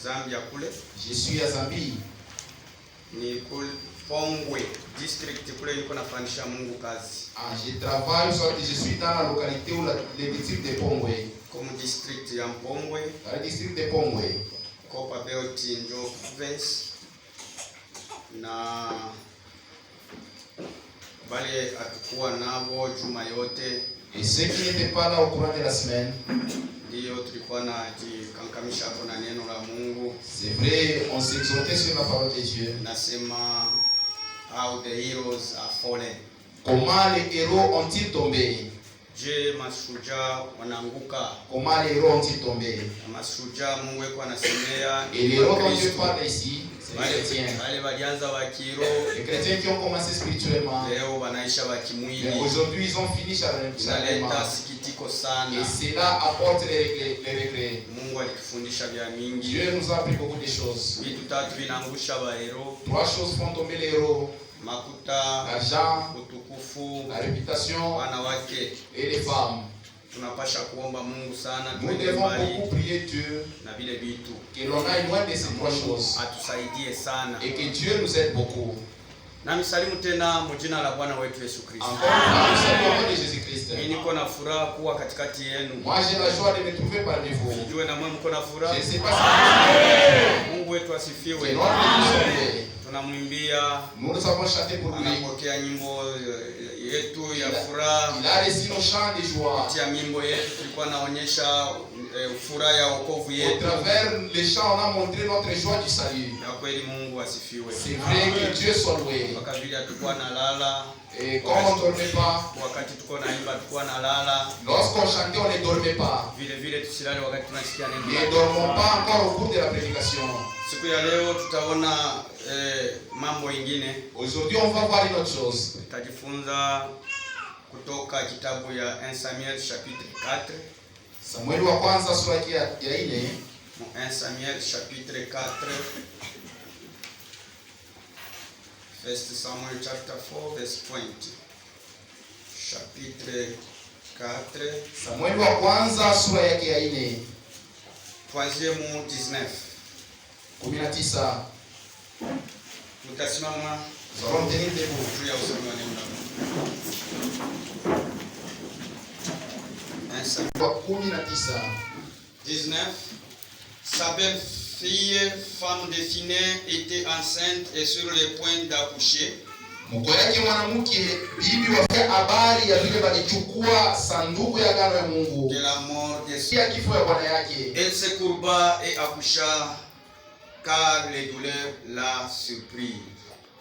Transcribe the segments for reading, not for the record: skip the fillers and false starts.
Zambia kule. Je suis à Zambie. Ni kule Pongwe district kule niko nafanyisha Mungu kazi. Je travaille soit je suis dans la localité où le district de Pongwe. Comme district ya Pongwe. Le district de Pongwe. Kopa Belt ndio province. Na bale atakuwa nabo juma yote. Et ceux qui n'étaient pas là au courant de la semaine, ndio tulikuwa na jikankamisha hapo na neno la Mungu. C'est vrai, on s'exhortait sur la parole de Dieu. Nasema how the heroes are fallen. Comment les héros ont-ils tombé? Je, mashujaa wanaanguka. Comment les héros ont-ils tombé? Mashujaa Mungu yuko anasemea. Et les héros dont Dieu parle ici, c'est les chrétiens. Wale walianza wa kiroho. Les chrétiens qui ont commencé spirituellement. Leo wanaisha wa kimwili. Aujourd'hui, ils ont fini charnellement. Sikitiko sana. Et cela apporte les regrets. Mungu alitufundisha vya mingi. Dieu nous a appris beaucoup de choses. Vitu tatu vinaangusha wa héros. 3 choses font tomber les héros. Makuta, l'argent, utukufu, la réputation, wanawake et les femmes. Tunapasha kuomba Mungu sana. Nous devons beaucoup prier Dieu na vile vitu. Que l'on aille loin de ces 3 choses. Atusaidie sana. Et que Dieu nous aide beaucoup. Na misalimu tena mjina la Bwana wetu Yesu Kristo. Encore nous saluons de Jésus-Christ. Mimi niko na furaha kuwa katikati yenu. Moi j'ai la joie de me trouver parmi vous. Sijue na mwe mko na furaha. Je sais pas si Mungu wetu asifiwe. Tunamwimbia. Nous avons chanté pour lui. Anapokea nyimbo yetu ya furaha. Il a reçu nos chants de joie. Tia nyimbo yetu tulikuwa naonyesha furaha ya wokovu yetu. Au travers les chants on a montré notre joie du salut. Na kweli Mungu asifiwe. C'est vrai que Dieu soit loué. Mpaka vile tulikuwa nalala. Et quand on ne dormait pas, wakati tuko naimba tulikuwa nalala. Lorsqu'on chantait, on ne dormait pas. Vile vile tusilale wakati tunasikia neno. Ne dormons pas encore au cours de la prédication. Siku ya leo tutaona mambo mengine. Aujourd'hui, on va voir une autre chose. Tutajifunza kutoka kitabu ya 1 Samuel chapitre 4. Samueli wa kwanza sura ya 4. 1 Samuel chapitre 4. 1 Samuel chapter 4 verse 20. Chapitre 4. Samueli wa kwanza sura yake ya 4. Troisième 19. 19. Tutasimama. Nous allons tenir debout. Juu ya usomi wa neno. 1 Samuel 19. Sa belle-fille, femme de Phiné, était enceinte et sur le point d'accoucher. Mko yake mwanamke bibi wa habari ya vile walichukua sanduku ya agano ya Mungu. De la mort de son kifo ya bwana yake. Elle se courba et accoucha car les douleurs la surprirent.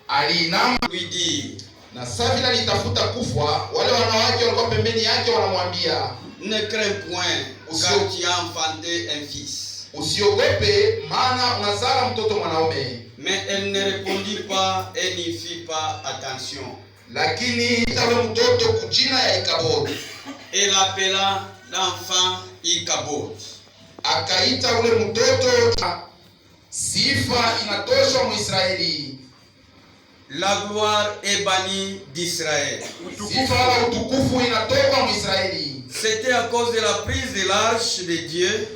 Alinama lui dit, na sasa vile alitafuta kufa, wale wanawake walikuwa pembeni yake wanamwambia, ne crains point car tu as enfanté un fils. Usiogope maana unazala mtoto mwanaume. Mais elle ne répondit pas et n'y fit pas attention. Lakini itawe mtoto kujina ya Ikabod. Elle appela l'enfant Ikabod. Akaita ule mtoto sifa inatosha Mwisraeli. La gloire est bannie d'Israël. Sifa utukufu inatoka Mwisraeli. C'était à cause de la prise de l'arche de Dieu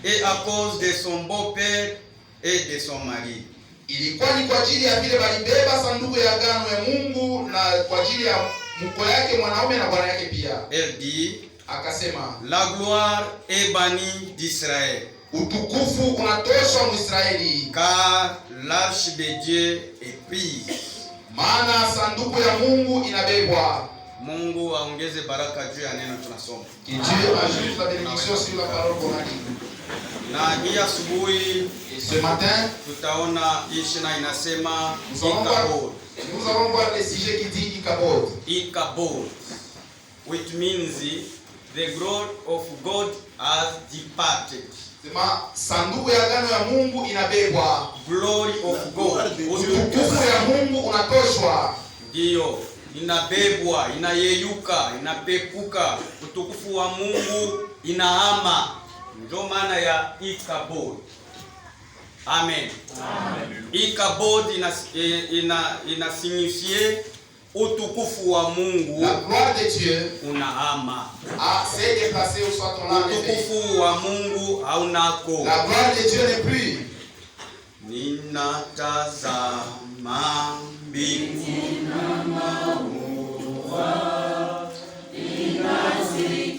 et à cause de son beau-père et de son mari. Ilikuwa ni kwa ajili ya vile walibeba sanduku ya agano ya Mungu na kwa ajili ya mko yake mwanaume na bwana yake pia. Elle dit, akasema, la gloire est bannie d'Israël. Utukufu unatoshwa Mwisraeli. Car l'arche de Dieu est prise. Maana sanduku ya Mungu inabebwa. Mungu aongeze baraka juu ya neno tunasoma. Que Dieu ajoute la bénédiction sur la parole qu'on a dit. Na hii asubuhi ce matin tutaona ishina inasema Ikabod. Nous allons voir le sujet qui dit Ikabod. Ikabod, which means the glory of God has departed. Sema sanduku ya agano ya Mungu inabebwa. Glory of God. Utukufu ya Mungu unatoshwa. Ndio, inabebwa, inayeyuka, inapepuka. Utukufu wa Mungu inahama. Ndio maana ya Ikabod. Amen. Amen. Ikabod ina signifie utukufu wa Mungu. La gloire de Dieu unahama. s'est déplacée où soit ton âme. Utukufu wa Mungu haunako. La gloire de Dieu n'est plus. Ninatazama mbingu na maua, ninasikia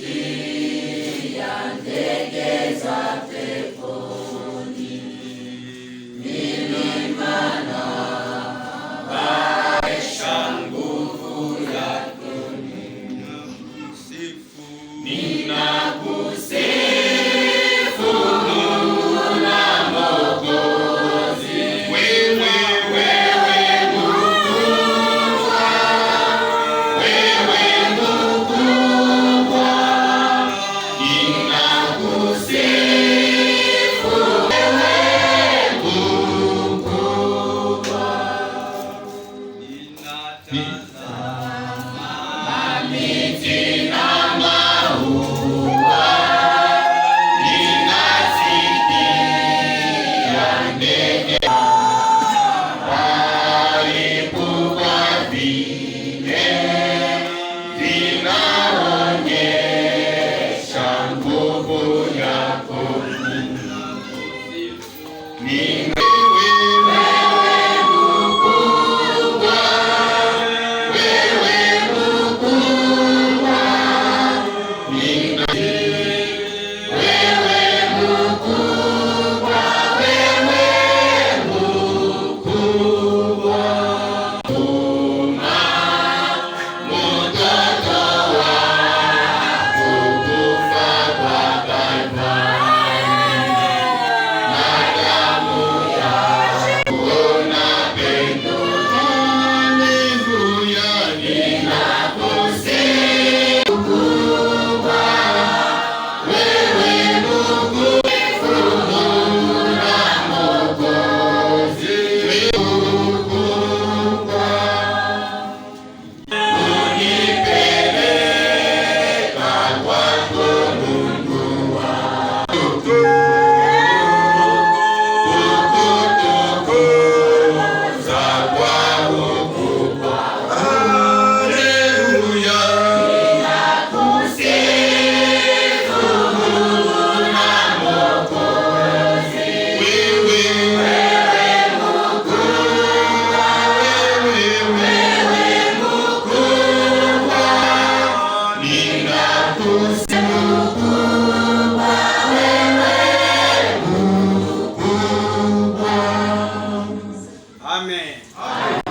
ndege za peponi, nilimana baisha nguvu yako, ninakusifu, ninakusifu Mungu na Mwokozi. Wewe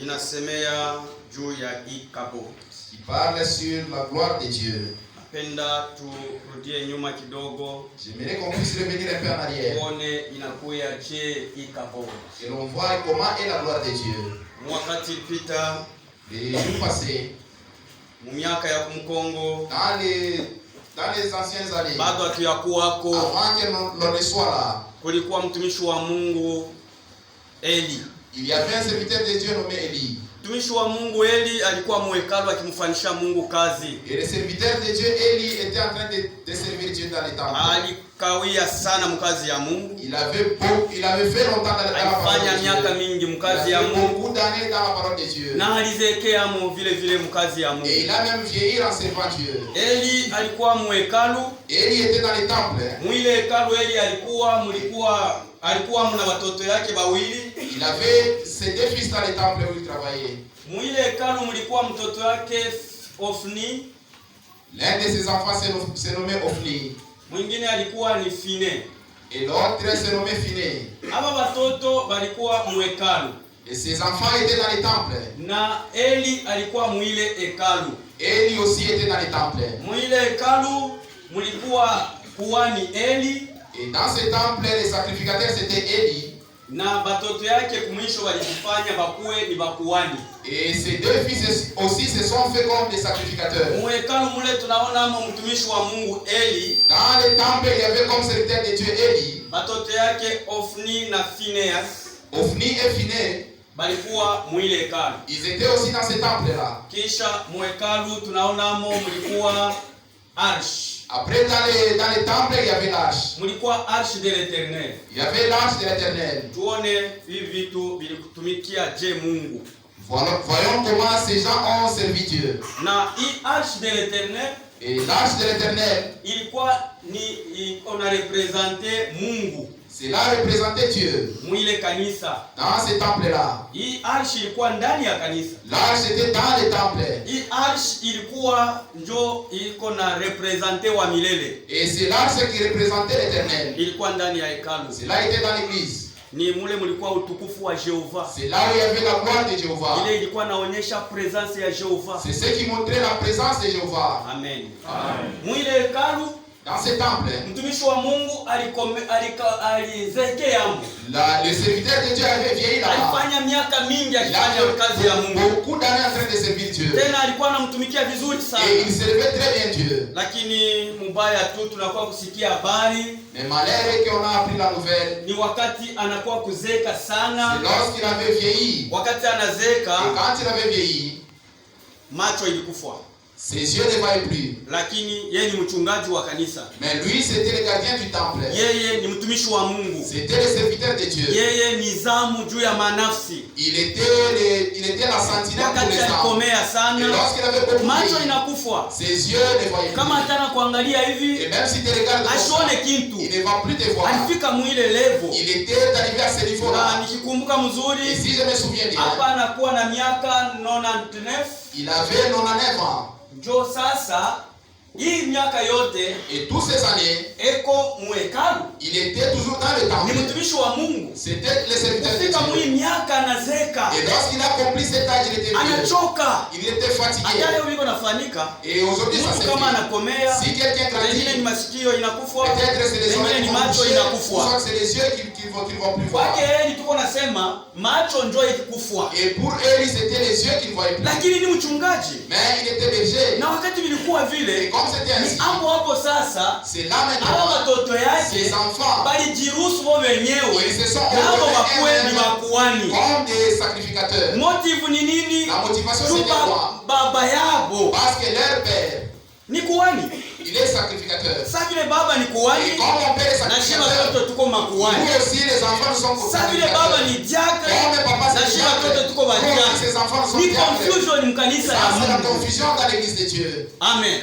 inasemea juu ya Ikabod. Il parle sur la gloire de Dieu. Napenda turudie nyuma kidogo. J'aimerais qu'on puisse revenir un peu en arrière. Tuone inakuya je Ikabod. Et l'on voit comment est la gloire de Dieu. Wakati ilipita, les jours passés, miaka ya kumkongo, dans les anciennes années, bado hatuyakuwako, avant que l'on ne soit là, kulikuwa mtumishi wa Mungu Eli. Il y avait un serviteur de Dieu nommé Eli. Mtumishi wa Mungu Eli alikuwa mwekalu akimfanisha Mungu kazi. Et le serviteur de Dieu Eli était en train de servir Dieu dans les temples. Alikawia sana mkazi ya Mungu. Il avait fait longtemps dans la parole de Dieu. Miaka mingi mkazi ya Mungu. Beaucoup d'années dans la parole de Dieu. Na alizekea mu vile mkazi ya Mungu. Et il a même vieilli en servant Dieu. Eli alikuwa mwekalu. Eli était dans les temples. Mwile hekalu Eli alikuwa mna watoto yake bawili. Il avait ses deux fils dans les temples où il travaillait. Mwile hekalu mlikuwa mtoto yake Ofni. L'un de ses enfants se nommait Ofni. Mwingine alikuwa ni Fine. Et l'autre se nommait Fine. Aba watoto balikuwa mwekalu. Et ses enfants étaient dans les temples. Na Eli alikuwa mwile hekalu. Eli aussi était dans les temples. Mwile hekalu mlikuwa kuhani Eli. Et dans ce temple, les sacrificateurs c'était Eli. Na batoto yake kumwisho walijifanya bakuwe ni bakuhani. Et ses deux fils aussi se sont fait comme des sacrificateurs. Mwekalu mule tunaona mtumishi wa Mungu Eli. Dans le temple, il y avait comme serviteur de Dieu Eli. Batoto yake Ofni na Phineas. Ofni et Phineas balikuwa mwile hekalu. Ils étaient aussi dans ce temple là. Kisha mwekalu tunaonamo mlikuwa arche. Après dans les temples, il y avait l'arche. Mlikuwa arche de l'Éternel. Il y avait l'arche de l'Éternel. Tuone hivi vitu vilikutumikia je Mungu. Voyons comment ces gens ont servi Dieu. Na hii arche de l'Éternel, et l'arche de l'Éternel, ilikuwa ni on a représenté Mungu. Cela représentait Dieu. Mwile kanisa. Dans ce temple-là. Hii arshi ilikuwa ndani ya kanisa. L'arche était dans le temple. Hii arshi ilikuwa njo iko na represente wa milele. Et c'est l'arche qui représentait l'Éternel. Ilikuwa ndani ya hekalu. Cela était dans l'église. Ni mule mulikuwa utukufu wa Jehova. C'est là où il y avait la gloire de Jéhovah. Ile ilikuwa naonyesha presence ya Jehova. C'est ce qui montrait la présence de Jéhovah. Amen. Amen. Mwile hekalu, dans ce temple, mtumishi wa Mungu alizekea Mungu. Le serviteur de Dieu avait vieilli là-bas. Alifanya miaka mingi akifanya kazi ya Mungu. Beaucoup d'années en train de servir Dieu. Tena alikuwa anamtumikia vizuri sana. Et il servait très bien Dieu. Lakini mubaya tu tunakuwa kusikia habari. Mais malheur est qu'on a appris la nouvelle. Ni wakati anakuwa kuzeka sana. C'est lorsqu'il avait vieilli. Wakati anazeka. Et quand il avait vieilli, macho ilikufa. Ses yeux ne voyaient plus. Lakini yeye ni mchungaji wa kanisa. Mais lui c'était le gardien du temple. Yeye ni mtumishi wa Mungu. C'était le serviteur de Dieu. Yeye ni zamu juu ya manafsi. Il était la sentinelle pour les âmes. Et lorsqu'il avait beaucoup macho inakufa. Ses yeux ne voyaient plus. Kama hatana kuangalia hivi, et même si tu regardes asione kitu. Il ne va plus te voir. Alifika mwile level. Il était arrivé à ce niveau là. Na nikikumbuka mzuri, et si je me souviens bien, hapa anakuwa na miaka 99. Il avait 99 ans. Njo sasa hii miaka yote et toutes ces années eko mwekalu. Il était toujours dans le temple. Ni mtumishi wa Mungu. C'était le serviteur de Dieu. Kufika mwi miaka anazeka. Et lorsqu'il a accompli cet âge, il était vieux. Anachoka. Il était fatigué. Ajale uliko nafanika. Et aujourd'hui ça se fait. Kama anakomea. Si quelqu'un grandit, ni masikio inakufa. Peut-être c'est les oreilles ni macho inakufa. Soit c'est les yeux qui vont plus voir. Kwake yeye tuko nasema macho ndio ikikufa. Et pour eux c'était les yeux qui ne voyaient plus. Lakini ni mchungaji. Mais il était berger. Na wakati vilikuwa vile, c'était ainsi. Hapo sasa, c'est là maintenant. Hawa watoto yake ses enfants balijiruhusu wao wenyewe. Ils se sont wakuwe ni makuhani. Comme des sacrificateurs. Motive ni nini? La motivation c'est quoi? Baba yabo. Parce que leur père ni kuhani. Il est sacrificateur. Sasa vile baba ni kuhani. Et comme mon père est sacrificateur, na shima watoto tuko makuhani. Nous aussi les enfants nous sommes sacrificateurs. Sasa vile baba ni diacre. Na shima watoto tuko badiacre. Ni confusion mkanisa ya Mungu. C'est la confusion dans l'église de Dieu. Amen.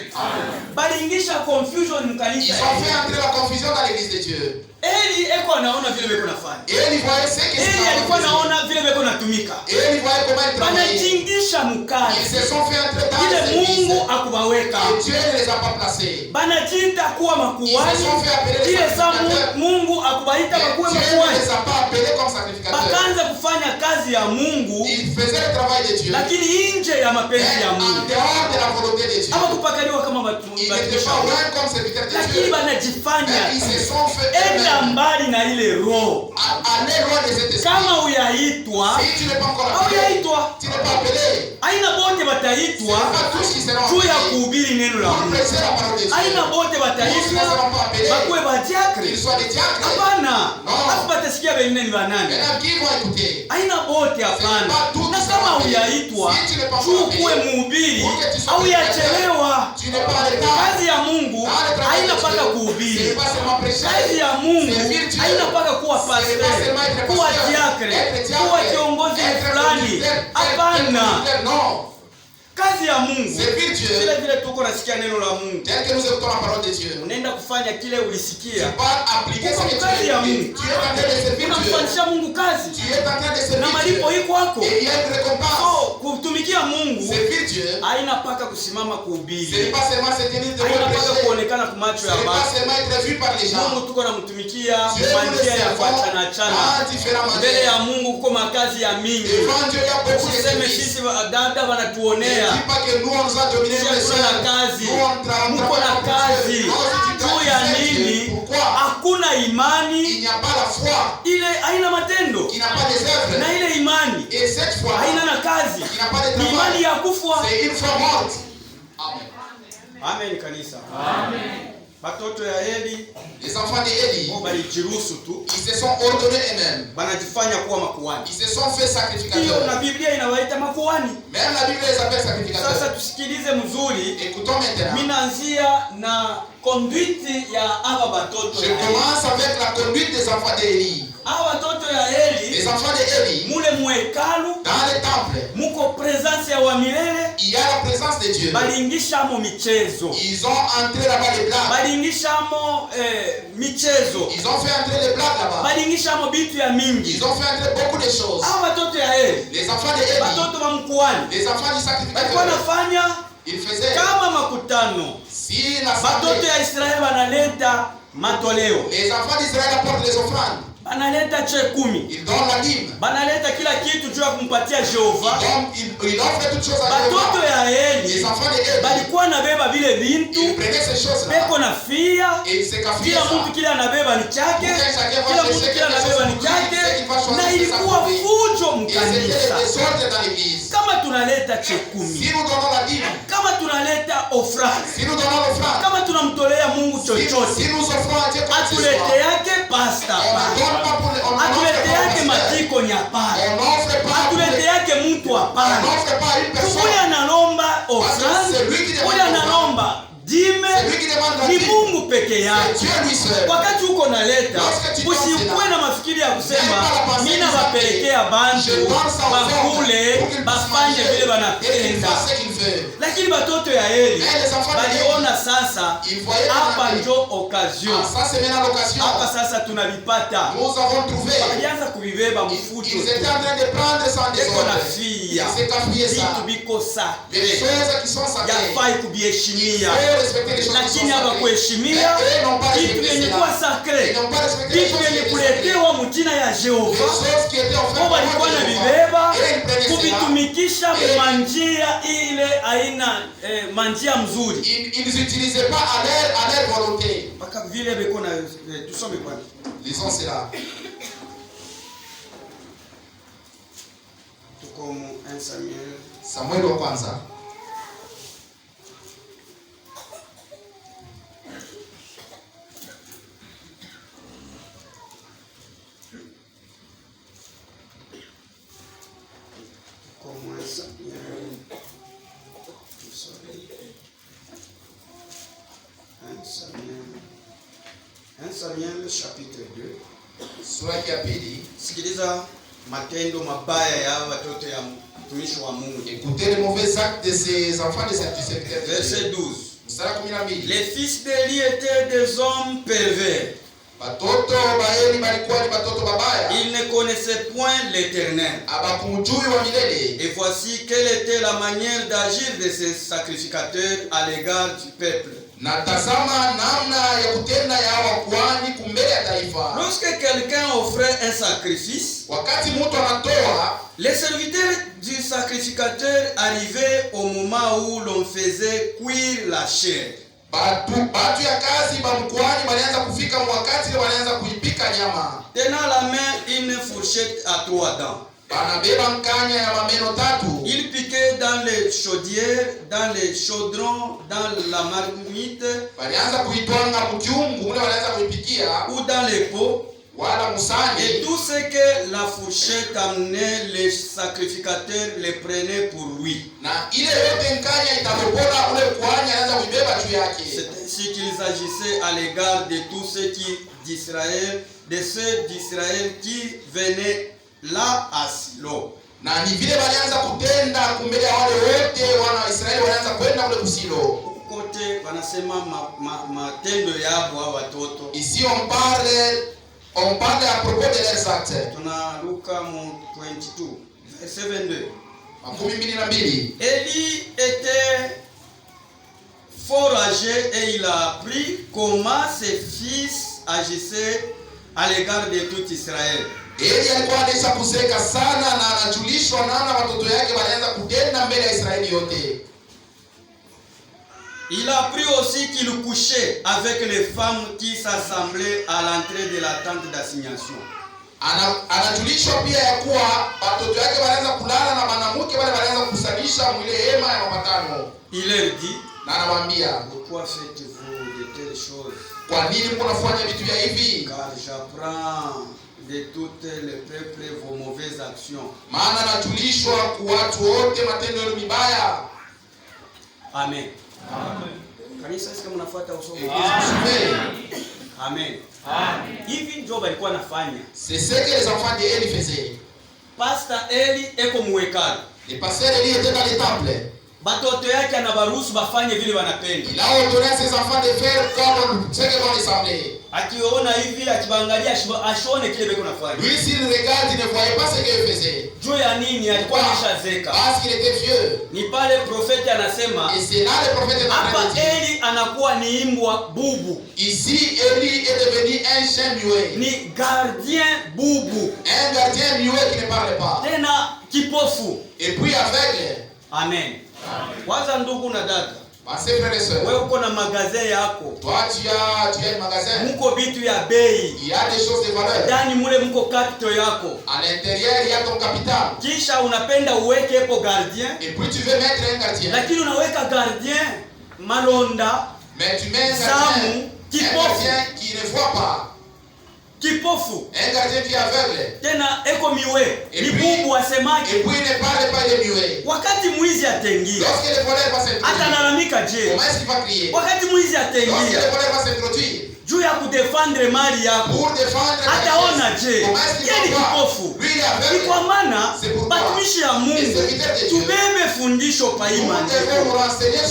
Baliingisha confusion mkanisa. Ils ont fait entrer la confusion dans l'église de Dieu. Eli eko anaona vile beko nafanya. Eli voyait ce que Eli alikuwa anaona vile beko natumika. Eli voyait comment il travaillait. Banachingisha mkazi. Ils se sont fait entrer dans ile Mungu akubaweka. Et Dieu ne les a pas placés. Banajita kuwa makuhani. Ils se sont fait appeler les sacrificateurs. Mungu akubaita bakuwe makuhani. Dieu ne les a pas appelés comme sacrificateurs. Bakaanza kufanya kazi ya Mungu. Ils faisaient le travail de Dieu. Lakini nje ya mapenzi ya Mungu. En dehors de la volonté de Dieu. Hapa kupakaliwa kama watu. Ils n'étaient pas loin comme serviteurs de Dieu. Lakini banajifanya. Ils se sont fait enda mbali na ile roho. Aller loin de cet esprit. Kama uyaitwa, si tu n'es pas encore appelé, tu n'es pas appelé. Aina bote bataitwa juu ya kuhubiri neno la Mungu. Aina bote bataitwa bakuwe badiakre. Hapana. Hapo batasikia wengine ni banani. Aina bote hapana. Na kama uyaitwa juu kuwe mhubiri au yachelewa. Kazi ya Mungu haina paka kuhubiri. Kazi ya Mungu haina paka kuwa pastor, kuwa diakre, kuwa kiongozi fulani. Hapana. Kazi ya Mungu vile vile tuko nasikia neno la Mungu. Tel que nous écoutons la parole de Dieu. Unaenda kufanya kile ulisikia. Tu vas appliquer ce que tu as appris. Tu es en train de servir Dieu. Unamfanyisha Mungu kazi. Tu es en train de servir na malipo iko kwako. Et il y a une récompense. So, kutumikia Mungu servir Dieu haina paka kusimama kuhubiri. C'est pas seulement se tenir devant haina les paka kuonekana kwa macho ya watu. watu. C'est pas seulement être vu par les gens. Mungu tuko namtumikia kwa njia ya kuachana achana. Mbele ya Mungu kuko makazi ya mingi. Devant Dieu il y a beaucoup de services. Sisi dada wanatuonea. Dis pas que nous on nous a dominé les kazi. Muko na kazi. Juu ya nini? Hakuna imani. Il n'y a pas la foi. Ile haina matendo. Il n'y a pas des œuvres. Na ile imani. Et cette foi haina na kazi. Il n'y a pas de travail. Imani ya kufa. C'est une foi morte. Amen. Amen kanisa. Amen. Batoto ya Eli, les enfants d'Eli, ils se sont ordonnés eux-mêmes. Ils se sont fait sacrificateurs. Même la Bible les appelle sacrificateurs. Écoutons maintenant. Je commence avec la conduite des enfants d'Eli. Les enfants d'Eli, dans le temple, il y a la présence de Dieu. Ils ont entré là-bas les blagues. Ils ont fait entrer les blagues là-bas. balifanyisha bitu ya mingi. Ils ont fait entrer beaucoup de choses. Watoto ya Eli, Les enfants de Eli, watoto wa mkuhani, les enfants du sacrificateur, walikuwa nafanya ils faisaient kama makutano. si la Watoto ya Israeli wanaleta matoleo. Les enfants d'Israël apportent les offrandes. Banaleta chekumi. Ils donnent la dîme. Banaleta kila kitu juu ya kumpatia Jehova. Ils offrent toutes choses à Jéhovah. Batoto ya Eli, Les enfants de Eli, balikuwa nabeba vile bintu. ils prenaient ces choses-là. Beko na fia. Et ils se Kila cafouillaient mtu ça. kile anabeba ni chake. Kila mtu kile anabeba ni chake. Na ilikuwa fujo Et c'était le mkanisa. désordre dans l'église. Kama tunaleta chekumi, Si nous donnons la dîme, kama tunaleta ofrande, si nous donnons l'offrande, kama tunamtolea Mungu si chochote, nous offrons à Dieu quoi que ce soit, atulete yake pasta on ne donne pas pour on atulete yake n'offre matiko ni hapana, pas pour atulete yake mtu on hapana. n'offre pas à une personne. Ule analomba ofrande, ule analomba dime, Celui qui demande la ni dîme, Mungu peke c'est yake. Dieu lui seul. Wakati uko naleta, Lorsque tu usikuwe na mafikiri ya kusema mina bapelekea bantu bakule bafanye vile Et qu'il banapenda. fasse ce qu'il veut. Lakini batoto ya Eli Mais les enfants de baliona Eli, sasa ils voyaient hapa que njo occasion. ça c'est maintenant l'occasion. Hapa sasa tunavipata. Nous avons trouvé. Balianza kuvibeba mfuto. Ils étaient en train de prendre sans Eko désordre. na Ils fia. se cafouillaient ça. Vitu biko Des sacré. choses qui sont sacrées. Yafai Il kubiheshimia. faut respecter les choses qui Lakini sont hapa sacrées. kuheshimia Mais eux n'ont pas vitu respecté vyenye cela. kuwa sacré. Ils n'ont pas respecté les Vitu choses qui vyenye étaient sacrées. kuletewa mujina ya Les Jehova. choses qui étaient offertes Wao par walikuwa na Jéhovah. vibeba Et ils prenaient cela. kuvitumikisha manjia ile aina manjia mzuri. Ils n'utilisaient pas à leur volonté. Mpaka vile beko na tusome kwanza. Lisons cela. Tuko mu 1 Samuel. Samuel wa kwanza. Tuko mu 1 Samuel. Sorry. 1 Samuel. 1 Samuel chapitre 2. Sura ya pili. Sikiliza matendo mabaya ya watoto ya mtumishi wa Mungu. Écoutez les mauvais actes de ces enfants de cette serviteur. Verset 12. Mstari 12. Les fils d'Éli étaient des hommes pervers. Batoto ba Eli balikuwa ni batoto babaya. Ils ne connaissaient point l'Éternel. Abakumjui wa milele. Et voici quelle était la manière d'agir de ces sacrificateurs à l'égard du peuple. Na tazama namna ya kutenda ya wakuhani kumbele ya taifa. Lorsque quelqu'un offrait un sacrifice, Wakati mtu anatoa, les serviteurs du sacrificateur arrivaient au moment où l'on faisait cuire la chair. batu ya kazi ba mkuhani walianza kufika wakati ile walianza kuipika nyama. Tenant la main une fourchette à 3 dents. Banabeba mkanya ya mameno tatu. Il piquait dans les chaudières, dans les chaudrons, dans la marmite Walianza kuitwanga mkiungu, ule walianza kuipikia ou dans les pots. wala musani. Et tout ce que la fourchette amenait, les sacrificateurs les prenaient pour lui. Na ile yote mkanya itakopola ule kuhani anaanza kuibeba juu yake. C'est ainsi qu'ils agissaient à l'égard de tous ceux d'Israël, de ceux d'Israël qui venaient là à Silo. Na ni vile walianza kutenda kumbele ya wale wote wana wa Israeli walianza kwenda kule kusilo. Kote wanasema matendo yabo wa watoto. Ici on parle à propos de leurs actes. Tunaruka mu 22 verset 22. Makumi mbili na mbili. Élie était fort âgé et il a appris comment ses fils agissaient à l'égard de tout Israël. Eli alikuwa anaisha kuseka sana na anajulishwa namna watoto yake walianza kutenda mbele ya Israeli yote. Il a appris aussi qu'il couchait avec les femmes qui s'assemblaient à l'entrée de la tente d'assignation. Anajulishwa pia ya kuwa watoto yake walianza kulala na mwanamke wale walianza kukusanyisha mwile hema ya mapatano. Il leur dit, na anawaambia, pourquoi faites-vous de telles choses? Kwa nini mnafanya vitu vya hivi? Car j'apprends de toutes les peuples vos mauvaises actions. Maana anajulishwa kwa watu wote matendo yenu mibaya. Amen. Amen. Kanisa sisi kama mnafuata usomo. Amen. Amen. Hivi ndio walikuwa nafanya. C'est ce que les enfants de Eli faisaient. Pastor Eli eko muhekalu. Le pasteur Eli était dans le temple. batoto yake anabaruhusu bafanye vile wanapenda. Il a ordonné à ses enfants de faire comme ce que vont les sembler. Akiona hivi akibangalia ashone kile beko nafanya. Lui s'il regarde, il ne voyait pas ce qu'il faisait. Juu ya nini? Alikuwa ameshazeka. Parce qu'il était vieux. Ni pale profeti anasema. Et c'est là le prophète hapa Eli anakuwa ni imbwa bubu. Ici Eli est devenu un chien muet. Ni gardien bubu. Un gardien muet qui ne parle pas. Tena kipofu. Et puis aveugle. Amen. Waza ndugu na dada. Mes frères et sœurs. Wewe uko na magasin yako. Toi tu as un magasin. Muko vitu ya bei. Il y a des choses de valeur. Ndani mule muko capital yako. À l'intérieur il y a ton capital. Kisha unapenda uweke hapo gardien. Et puis tu veux mettre un gardien. Lakini unaweka gardien malonda. Mais tu mets un gardien qui ne voit pas. Kipofu. Un gardien qui est aveugle. Tena eko miwe. Ni bubu asemake. Et puis il ne parle pas de muet. Wakati mwizi atengia. Lorsque le voleur va s'introduire. Atalalamika je? Comment est-ce qu'il va crier? Wakati mwizi atengia. Lorsque le voleur va s'introduire. Juu ya kudefendre mali yako. Pour défendre. Ataona je? Yeye ni kipofu. Lui il est aveugle. Ni kwa maana batumishi ya Mungu tubebe fundisho pa imani.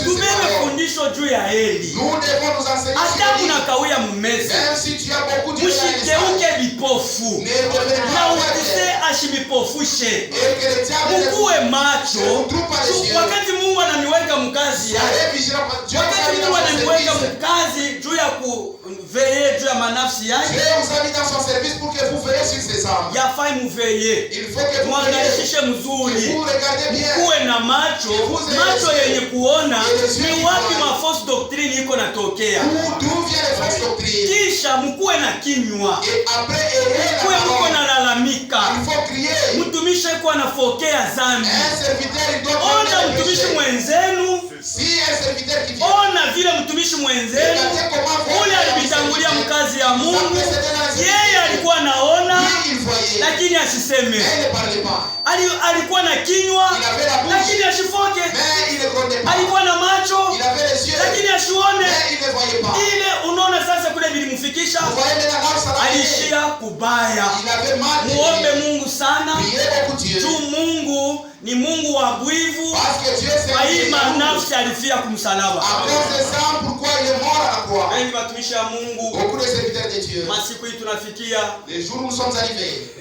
Tubebe fundisho juu ya Eli. Hata unakawia mmezi. Mshigeuke vipofu. Na usise ashibipofushe. Mkuwe macho. Wakati Mungu ananiweka mkazi yake. Wakati Mungu ananiweka mkazi juu ya kuveye juu ya manafsi yake. Dieu vous a mis dans son service pour que vous veillez sur ses âmes. Yafai muveye. Il faut que vous muangaishishe mzuri. Kuwe na macho yenye kuona ni wapi mafalse doctrine iko natokea. Kisha mkuwe na kinywa. Mkuwe mko na lalamika. Mtumishi kwa anafokea zambi. Ona mtumishi mwenzenu. Ona vile mtumishi mwenzenu ule alibitangulia mkazi ya Mungu. Yeye alikuwa naona lakini asiseme. Alikuwa na kinywa lakini asifoke. Alikuwa na macho lakini asione. Ile unaona sasa kule bilimfikisha. Alishia kubaya. Muombe Mungu sana. Juu Mungu ni Mungu wa bwivu. Haima nafsi alifia kumsalaba. Wengi watumishi wa Mungu. Masiku hii tunafikia.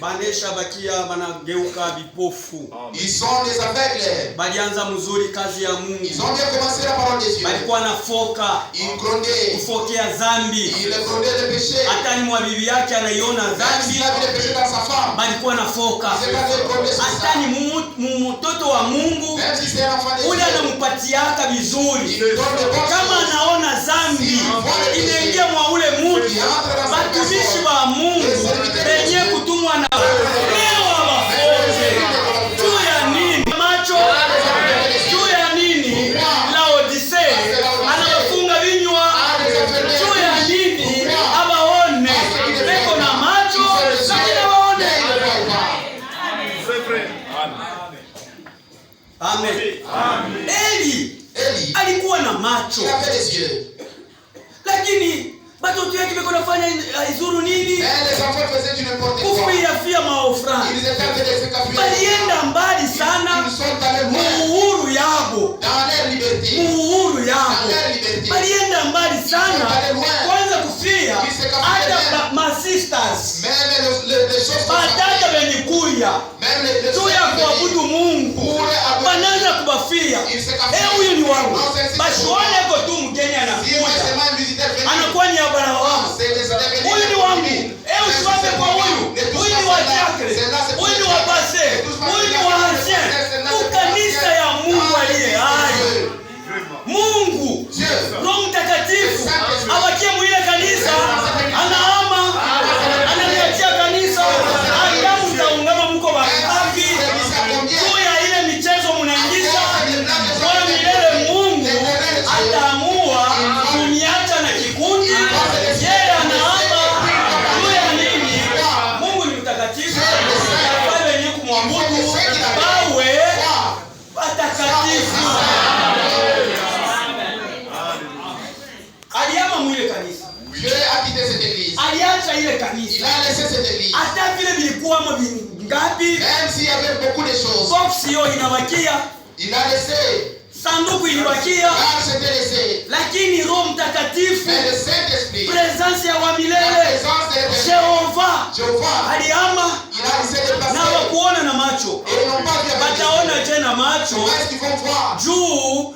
Banesha bakia banageuka vipofu. Ils sont des aveugles. Balianza mzuri kazi ya Mungu. Ils ont bien commencé la parole de Dieu. Balikuwa na foka. Ils grondaient. Kufokea zambi. Ils grondaient le péché. Hata ni mwa bibi yake anaiona zambi. Il avait le péché dans sa femme. Balikuwa na foka. Hata ni mtoto wa Mungu. Ule anampatiaka vizuri. Kama anaona zambi inaingia mwa ule mtu. Batumishi wa Mungu penye kutumwa na leo wafoje. Juu ya nini? Macho. Juu ya nini? Laodicea anafunga vinywa. Juu ya nini? Abaone. Beko na macho lakini abaone. Amen. Amen. Eli alikuwa na macho. Lakini batoto yake beko nafanya izuru nini? Kufia maofrani. Balienda mbali sana. Muhuru yabo. Muhuru yabo. Balienda mbali sana. Kwanza kufia hata ma sisters. Badada wenikuya. Tu ya kuabudu Mungu. Banaanza kubafia. Huyu ni wangu. Bashuone ko tu mgeni anakuja. Anakuwa ni abara wangu. Huyu ni wangu. Usiwape kwa huyu. Huyu ni wa diakre. Huyu ni wa pase. Huyu ni wa ancien. Kanisa ya Mungu aliye hai. Mungu Roho Mtakatifu awakie mwile kanisa. Anaama. Ananiachia kanisa. Adamu taungama mko wangapi? Juu ya ile michezo mnaingiza. Kwa milele Mungu ataamua kuniacha na kikundi. Yeye anaama. Juu ya nini? Mungu ni mtakatifu. Wale wenye kumwabudu bawe watakatifu. Aliama mwile kanisa. Aliacha ile kanisa. Hata vile vilikuwa ngapi? Même s'il y avait beaucoup de choses. Box yo inabakia. Il a laissé sanduku ilibakia, l'arche s'était laissée. lakini Roho Mtakatifu, Mais le Saint-Esprit, presence ya wa la milele, présence de Jehova Jéhovah, alihama il s'est déplacé. na wakuona na macho, Et ils n'ont pas vu avec les bataona yeux. tena macho Comment est-ce qu'ils vont voir? juu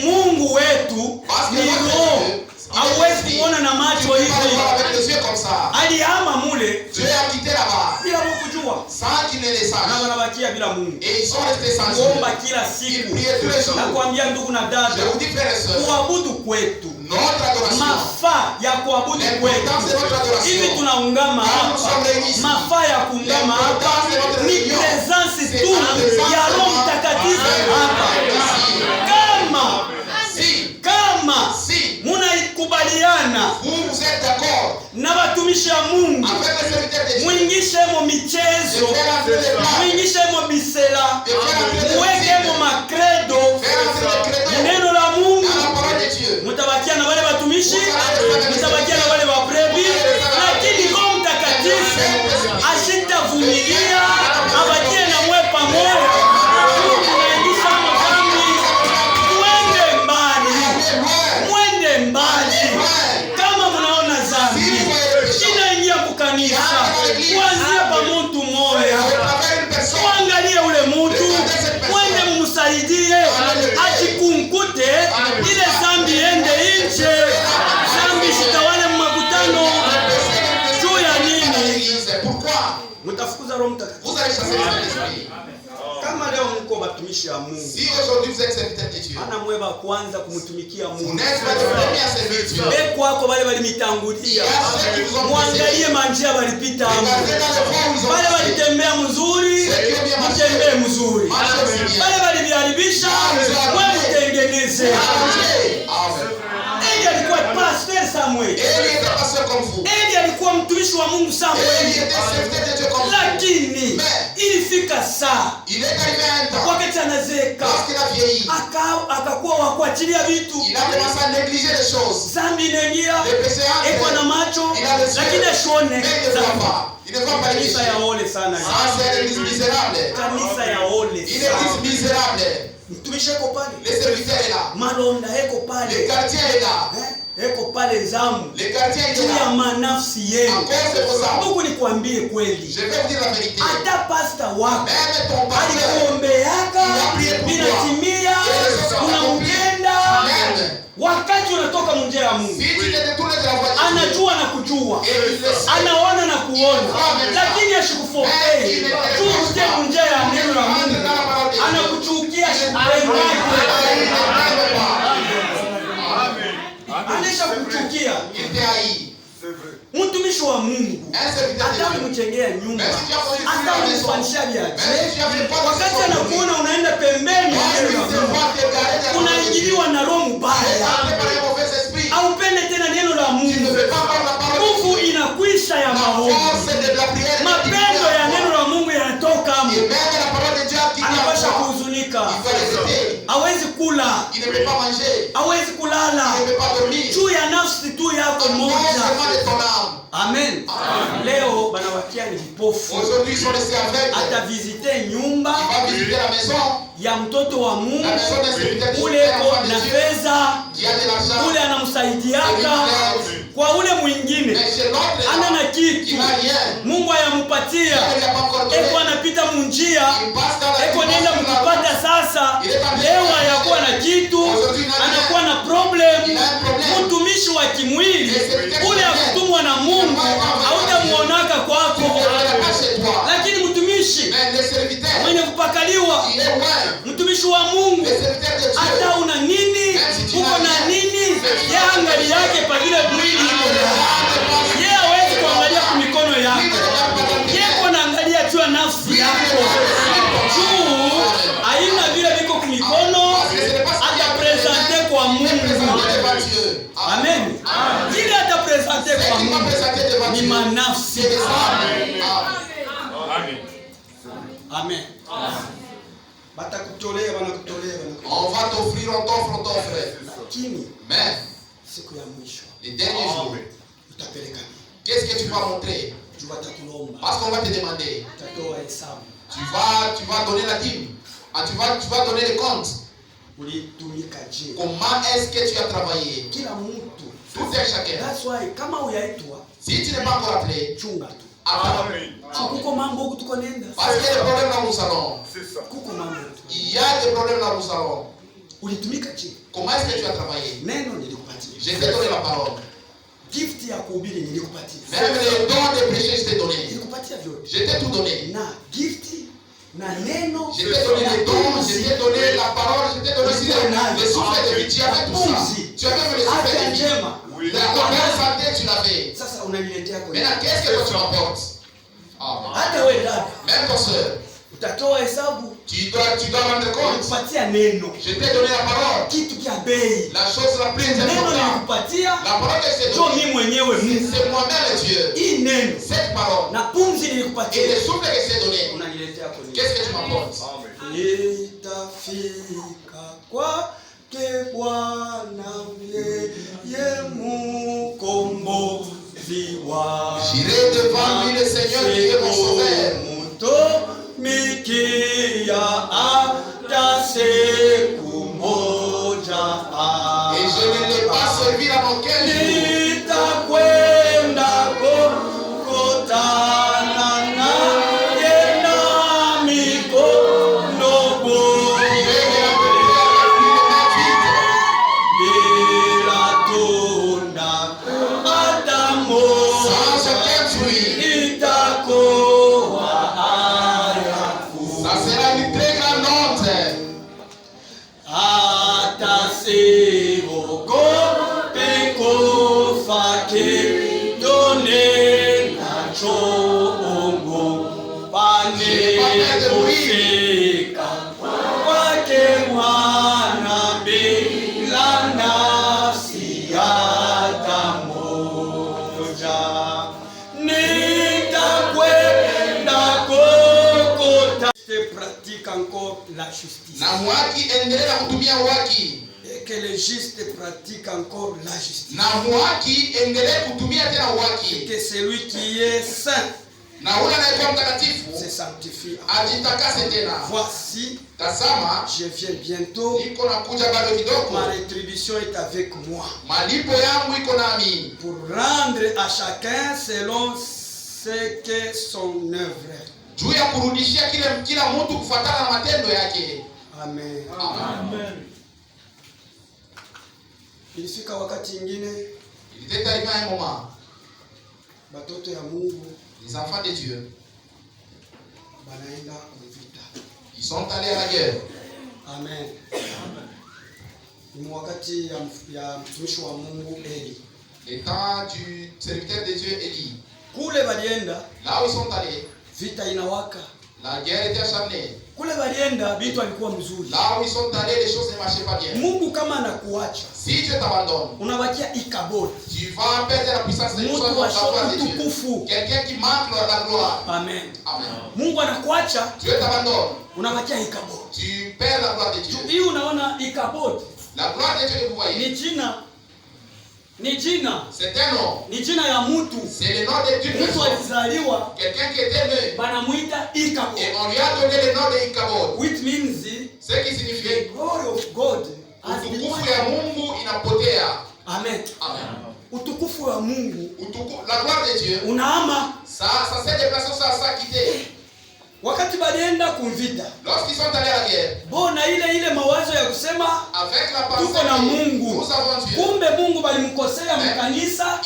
Mungu wetu ni Roho, hauwezi kuona na macho Ils vont hivi. voir avec les yeux comme ça. Alihama mule Dieu a quitté là-bas bila kujua, sans qu'il ne les na sache. wanabakia bila Mungu. Et ils sont restés sans Dieu. Kuomba kila Ils siku, priaient tous les jours. na kuambia ndugu na Je dada, vous dis, frères et sœurs, kuabudu kwetu, notre adoration, mafaa ya kuabudu kwetu, l'importance de notre adoration, hivi tunaungama hapa, mafaa ya kuungama hapa ni presence tu ya Roho Mtakatifu hapa. si munaikubaliana vous êtes d'accord na watumishi wa Mungu, avec les serviteurs de Dieu, mwingishemo de michezo, faire entrer les plats, mwingishemo bisela, de faire entrer les muwekemo musiques, makredo, faire entrer les credos neno la Mungu, dans la parole de Dieu. mutabakia na wale watumishi, mutabakia na wale wabrebi, lakini Roho Mtakatifu ashitavumilia abakie na mwe pamoja. Tunaingisha mdhambi, twende mbali, mwende mbali. Kama mnaona dhambi inaingia kukanisa, kuanzia pa mtu mmoja, kuangalia ule mtu, mwende mumsaidie, ajikunkute ile dhambi ende nje. Dhambi sitawale mmakutano juu ya nini? Mtafukuza Roho Mtakatifu. Vous allez chasser les esprits. Kama leo mko batumishi wa Mungu, Si aujourd'hui vous êtes serviteur de Dieu, ana mweba kwanza kumtumikia vous Mungu. n'êtes pas le premier à servir Dieu. Beko wako wale Il y walimitangulia, a ceux qui vous ont muangalie précédé. manjia walipita hapo. Regardez dans le fond où ils ont Wale passé. walitembea mzuri, mtembee mzuri. Marchez aussi bien. Wale waliviharibisha, mwe mtengeneze. Arrangez. Amen. Eli alikuwa pastor Samuel. Élie était pasteur comme vous. Eli alikuwa mtumishi wa Mungu Élie Samuel. était serviteur de Dieu comme vous. Lakini ilifika saa Il est arrivé à un temps, wakati anazeka, lorsqu'il a vieilli, akakuwa wa kuachilia vitu. il a commencé à négliger les choses. Zambi inaingia, Les péchés eko na entrent, macho, il a les yeux, lakini ashone mais il ne voit pas. Il ne voit pas les kanisa péchés. ya ole sana. Ça, c'est l'église misérable. Kanisa ya ole Une sana. église misérable. Mtumishi eko pale, Les serviteurs est là. malonda eko Le pale, quartier est là. eko pale zamu Le quartier est juu ya là. manafsi À yenu. cause de vos âmes. Mungu nikwambie kweli, Je vais vous dire la vérité. hata pasta wako Même ton pasteur, alikuombeaka inatimia, unampenda. même Wakati unatoka munjia ya Mungu, si tu te détournes de la voie de Dieu, anajua na kujua, et il le sait, anaona na kuona, lakini ashikufokei tuute munjia ya neno la Mungu, anakuchukia anesha kuchukia. il t'a haï. Mtumishi wa Mungu Un serviteur hata de Dieu, kumjengea nyumba, même si tu as construit hata la maison, kumfanyisha même biashara, si tu as fait pas de wakati choses, anakuona unaenda pembeni ya lorsqu'il neno la te Mungu, voit te garer dans la voie de Dieu, unaingiliwa na roho mbaya, entré par un mauvais esprit, haupende tena neno la tu ne Mungu. veux pas voir la parole de Nguvu Dieu. inakwisha ya La maombi, force de la prière, mapendo ya neno la Mungu yanatoka et hapo. même la parole de Dieu qui Anapasha t'envoie, kuhuzunika, il doit l'écouter. hawezi kula, Il ne peut pas manger, hawezi kulala il ne peut pas dormir. juu ya nafsi tu yako Non moja. seulement de ton âme. Amen. Leo banawakia ni vipofu, Aujourd'hui, ils sont restés aveugles. atavizite nyumba Il va visiter la maison, ya mtoto wa Mungu, la maison d'un serviteur de Dieu, ule un ko enfant na de Dieu, fedha, qui a de l'argent. ule anamsaidiaka kwa ule mwingine Mais chez l'autre, ana na là, kitu il n'a rien. Mungu ayamupatia, Il n'a pas encore donné. eko anapita munjia, Il passe dans la eko nenda mkipata sasa. Leo hayakuwa na kitu, anakuwa na problem. Mtumishi wa kimwili ule akutumwa na Mungu hautamuonaka kwako, lakini mtumishi Mais les serviteurs, mwenye kupakaliwa, il est loin. mtumishi wa Mungu, Les serviteurs de Dieu, hata una nini, uko na nini, ye angali yake pagile mwili iko ndani. Ye hawezi kuangalia kwa mikono yako, ye ko naangalia tu ya nafsi yako juu haina vile viko kwa mikono, atapresente kwa Mungu. Amen. Ile atapresente kwa Mungu ni manafsi. Amen. Batakutolea, wanakutolea. On va t'offrir, on t'offre. Lakini Mais, siku ya mwisho les derniers jours, utapeleka nini? qu'est-ce que tu vas montrer? Juu watakulomba, Parce qu'on va te demander. utatoa hesabu. Tu vas donner la dîme. Ah, tu vas donner les comptes. Comment est-ce que tu as travaillé? Tout est chacun. Si tu n'es pas encore appelé, attends. Parce qu'il y a des problèmes dans nos salons. Il y a des problèmes dans nos salons. Comment est-ce que tu as travaillé? Je t'ai donné la parole. Même les dons de prêcher, je t'ai donné. Je t'ai tout donné. Je t'ai donné les dons, je t'ai donné la parole, je t'ai donné aussi les souffles de vie. Tu avais tout ça. Tu avais même les souffles de vie. La bonne santé, tu l'avais. Maintenant, qu'est-ce que tu m'apportes? Même ton soeur. Tu dois rendre compte. Je t'ai donné la parole. La chose la plus importante. La parole que je t'ai donnée, c'est moi-même Dieu. Cette parole et les souffles que je t'ai donnés. Qu'est-ce que tu m'apportes? J'irai devant lui, le Seigneur qui est mon sauveur. Et je ne l'ai pas servi à mon cœur. La justice. Et que les justes pratiquent encore la justice. Et que celui qui est saint se sanctifie. Voici, je viens bientôt. Ma rétribution est avec moi. Pour rendre à chacun selon ce que son œuvre est. Juu ya kurudishia kila mtu kufuatana na matendo yake. Amen. Amen. Ilifika wakati ingine, iliteta arrivé un moment, batoto ya Mungu, les enfants de Dieu, banaenda kuvita. Ils sont allés à la guerre. Amen. Amen. Ni wakati ya mtumishi wa Mungu Eli. Le temps du serviteur de Dieu Élie. Kule balienda, là où ils sont allés, vita inawaka. La guerre était acharnée. Kule balienda vitu alikuwa mzuri. Là où ils sont allés, les choses ne marchaient pas bien. Mungu kama anakuacha, si Dieu t'abandonne, unabakia Ikabod. Tu vas perdre la puissance de Dieu. Quelqu'un qui manque la gloire. Amen. Amen. Mungu anakuacha, Dieu t'abandonne, unabakia Ikabod. Tu perds la gloire de Dieu. Hii unaona Ikabod. La gloire de Dieu que vous voyez. Ni jina. Ni jina. C'est un nom. Ni jina ya mtu. C'est le nom de Dieu. Mtu alizaliwa. Quelqu'un qui était né. Banamuita Ikabod. Et on lui a donné le nom de Ikabod. Which means ce qui signifie the glory of God. Utukufu ya Mungu inapotea. Amen. Amen. Utukufu wa Mungu. La gloire de Dieu. Unaama. Ça s'est déplacé, ça quitté. Wakati balienda kumvita, lorsqu'ils sont allés à la guerre, bona ile mawazo ya kusema avec la pensée tuko na Mungu, kumbe Mungu balimkosea mkanisa,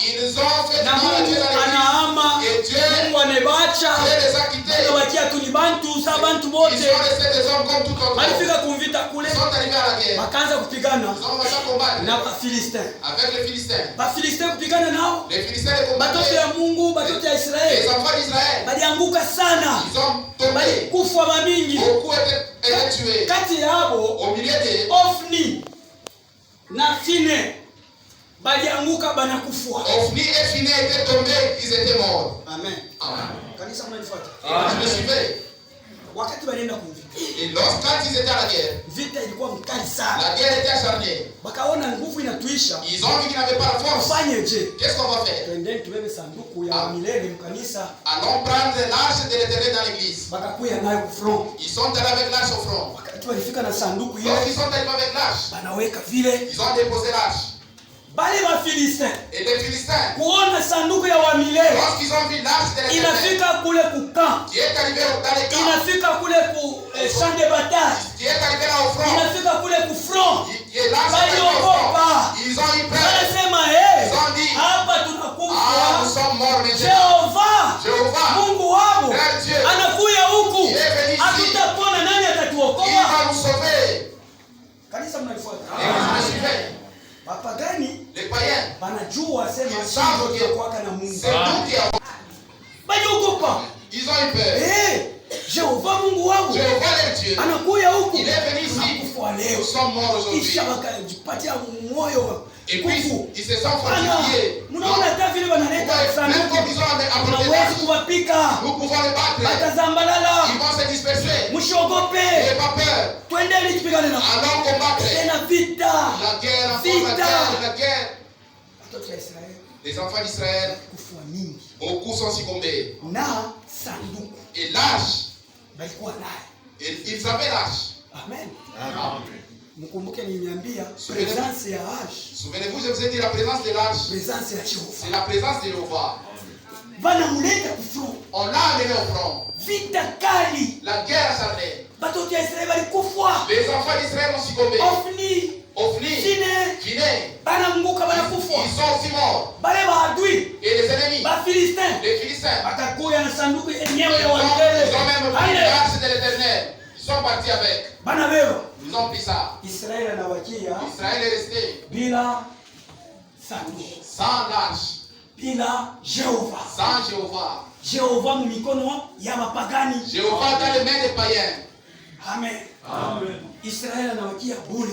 na Mungu anaama, Mungu anebacha, anabakia tu ni bantu sa bantu bote. Balifika kumvita kule, bakaanza kupigana na Bafilistein. Bafilistein kupigana nao, batoto ya Mungu, batoto ya Israeli, balianguka sana. Kufa mamingi. Kati yabo Ofni na Fine balianguka banakufwa. Ofni et Fine étaient tombés, ils étaient morts. Amen. Amen. Kanisa mnanifuata? Je me suivais. Wakati balienda kumvita. Et lorsqu'ils étaient à la guerre, vita ilikuwa mkali sana. La guerre était acharnée. Bakaona nguvu inatuisha. Ils ont vu qu'ils n'avaient pas la force. Fanyeje? Qu'est-ce qu'on va faire? Twendeni tubebe sanduku ya milele mkanisa. Allons prendre l'arche de l'Éternel dans l'église. Bakakuya nayo ku front. Ils sont allés avec l'arche au front. Wakati walifika na sanduku ile. Lorsqu'ils sont arrivés avec l'arche, Banaweka vile. ils ont déposé l'arche. Bale ba Philistins. Et les Philistins, Kuona sanduku ya wa milele. lorsqu'ils ont vu l'arche de l'Éternel, Inafika kule ku camp. qui est arrivé dans les camps, Inafika kule ku champ de bataille. qui est arrivé là au front, Inafika kule ku front. et l'arche est arrivé au front, ils ont eu peur. Wanasema Ils ont dit, hapa ah, nous tunakufa. sommes morts maintenant. Jehova Mungu wao Leur Dieu, anakuya huku. il est venu ici. Hatutapona, nani Il atatuokoa? va nous sauver. Kanisa mnalifuata. Et vous me suivez. Wapagani Les païens, wanajua sema Ils savent sio que kuwaka na Mungu. c'est nous qui avons. Banyogopa. Ils ont eu peur. Jehova Mungu wao Jehova leur Dieu, anakuya huku. il est venu ici. Kufa Nous leo. sommes morts aujourd'hui. Kisha wakajipatia moyo. Et puis, Kufu. ils se sont fortifiés. Mnaona hata vile wanaleta Même sanduku. comme ils ont apporté Hawezi l'arche, kuwapika. nous pouvons les battre. Batazambalala. Ils vont se disperser. Msiogope. N'ayez pas peur. Twendeni tupigane nao. Allons combattre. Tena vita. La guerre, encore la Vita. guerre, la guerre. Watoto wa Israeli Les enfants d'Israël, kufa mingi beaucoup sont succombés. na sanduku Et l'arche, balikuwa naye. ils avaient l'arche. Amen. Amen. Mkumbuke niliambia Souvenez-vous. presence ya arche, Souvenez-vous, je vous ai dit la présence de l'arche, presence ya Jehova. c'est la présence de Jéhovah. Banamuleta ku front. On l'a amené au front. Vita kali. La guerre acharnée. Batoto ya Israeli balikufa. Les enfants d'Israël ont succombé. Ofni, Ophni, Fine, Phiné, bananguka ils banakufa. sont aussi morts. Bale baadui, Et les ennemis, Bafilistin, les Philistins, batakuya na sanduku yenyewe ils ya ont wangele. même pris Ale, l'arche de l'Éternel. Ils sont partis avec. banabeba. Ils ont pris ça. Israeli anawakia Israël est resté bila sanduku, sans l'arche, bila Jehova. sans Jéhovah. Jehova mu mikono ya wapagani. Jéhovah dans les mains des païens. Amen. Israeli anawakia bure.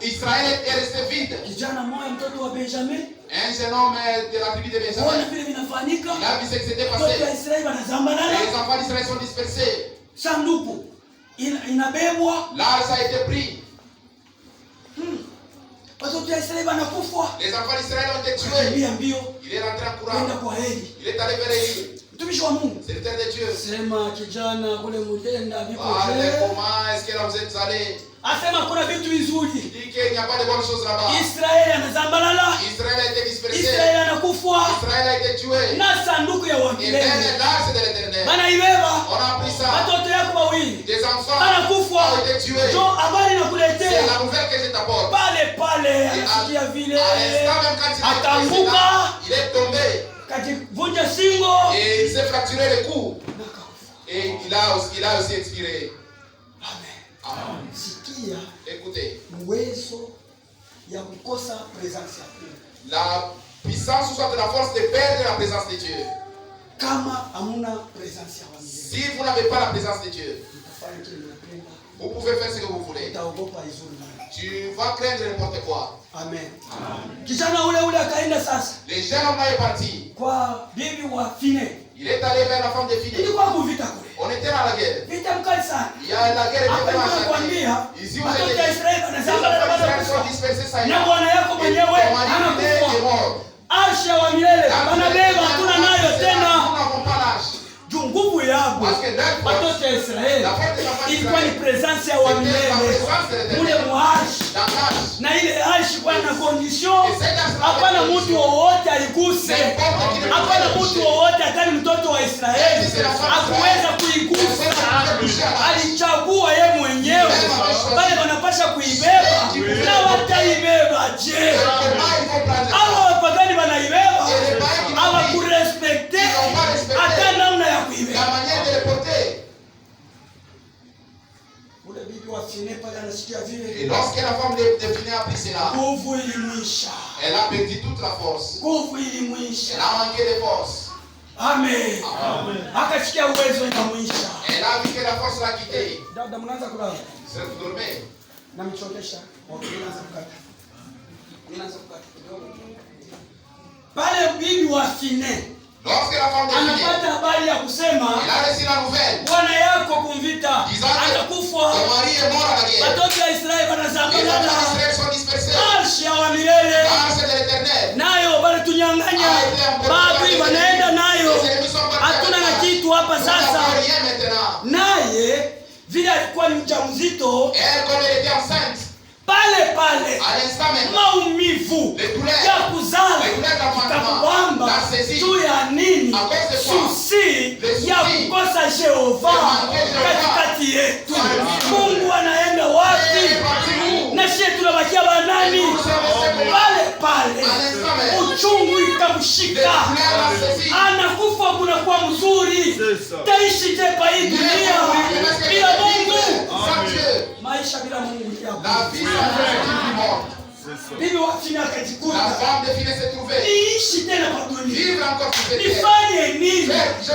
Israël est resté vide. Kijana mmoja mtoto wa Benjamin, Un jeune homme de la tribu de kuona Benjamin, vile vinafanyika, il a vu ce qui s'était watoto wa passé. Israeli wanazambanana, Les enfants d'Israël sont dispersés. sanduku inabebwa, L'arche a été pris. watoto wa Israeli wanakufa. Les enfants d'Israël ont été tués. Akakimbia mbio Il est rentré en kwenda courant. kwa Eli. Il est allé vers Élie. Mtumishi wa Mungu, Serviteur de Dieu. sema kijana kule Mutenda viko Ah, mais je. comment est-ce que là vous êtes allés? Asema kuna vitu Il vizuri. dit qu'il n'y a pas de bonnes choses là-bas. Israeli anazambalala, Israël a été dispersé. Israeli anakufa Israël a été tué. na sanduku ya Et wangilele même l'arche de l'Éternel. banaibeba. On a pris ça. Watoto yako wawili Des enfants anakufa. ont été tués. Jo, habari C'est nakuletea la nouvelle que je t'apporte. pale anasikia À vile, l'instant même quand il akaanguka, il est tombé. kajivunja shingo Et il s'est fracturé le cou. na kakufa. Et il a aussi expiré. Amen. Amen. Sikia Écoutez, uwezo ya kukosa presence ya Mungu. la puissance ou soit la force de perdre la présence de Dieu. Kama hamuna presence ya Mungu, Si vous n'avez pas la présence de Dieu, mtafanya kile mnapenda, vous pouvez faire ce que vous voulez. utaogopa izuri nani. Tu vas craindre n'importe quoi. Amen. Kijana ule akaenda sasa Les jeunes hommes est parti. kwa bibi wa Fine. Il est allé vers la femme de Phiné. Ilikuwa kuvita kule. On était dans la guerre. Vita mkali sana. Il y a la guerre Hapa était nakwambia Ici vous watoto êtes wa les Israeli enfants wanazambana na d'Israël sont kufa. dispersés ça y Na est. bwana yako Et mwenyewe ton mari est anakufa. mort. Asha wa milele banabeba, hatuna nayo Nous tena. n'avons pas l'âge. Juu nguvu yabo Parce que leur force, watoto wa Israeli la force des enfants ilikuwa ni d'Israël, presence ya wa c'était la milele présence de l'Éternel. mule muashi, La grâce. na ile ashi kwa na condition. Et cette grâce n'a Hapana pas de mtu condition. wowote aliguse, N'importe qui ne peut hapana toucher. mtu wowote, hata ni mtoto wa Israeli hakuweza kuigusa. Alichagua ye mwenyewe, bali wanapasha kuibeba na wataibeba. Je, Comment ils vont prendre hawa ça? wapagani wanaibeba? Et les païens qui Hawakurespekte hata namna ya la kuibeba. manière de les porter. Ule bibi wa Fine pale anasikia Et vile, lorsque la femme de Phiné a pris cela, nguvu ilimwisha, elle a perdu toute la force. nguvu Elle ilimwisha. a manqué de force. Amen. Akasikia uwezo inamwisha. Elle a vu que la force l'a quitté. Dada, mnaanza kulala C'est vous dormez. na mchokesha, mnaanza kukata, mnaanza kukata kidogo. Pale bibi wa Fine Lorsque la femme de Phiné, anapata habari ya kusema elle a reçu la nouvelle. bwana yako kumvita Disant que atakufa, ton mari est mort à la guerre. watoto wa Israeli Les enfants wanazambalana, d'Israël sont dispersés. arshi ya wa milele L'arche de l'Éternel. nayo bali tunyang'anya, maadui wanaenda nayo, hatuna na kitu hapa Nous sasa. n'avons rien maintenant. vile alikuwa ni mjamzito, elle comme elle était enceinte, pale à l'instant même, maumivu ya kuzala itakubamba juu ya nini? Susi ya kukosa Jehova katikati yetu. Mungu anaenda wapi? Na sisi tunabakia banani? Pale uchungu ikamshika, anakufa kunakuwa mzuri. Taishi je pa hii dunia bila Mungu? Maisha bila Mungu la vie sans mort. Bibi wa chini akajikuta, la femme de Phineas s'est trouvée. Niishi tena kwa dunia. Vivre encore sur cette terre. Nifanye nini?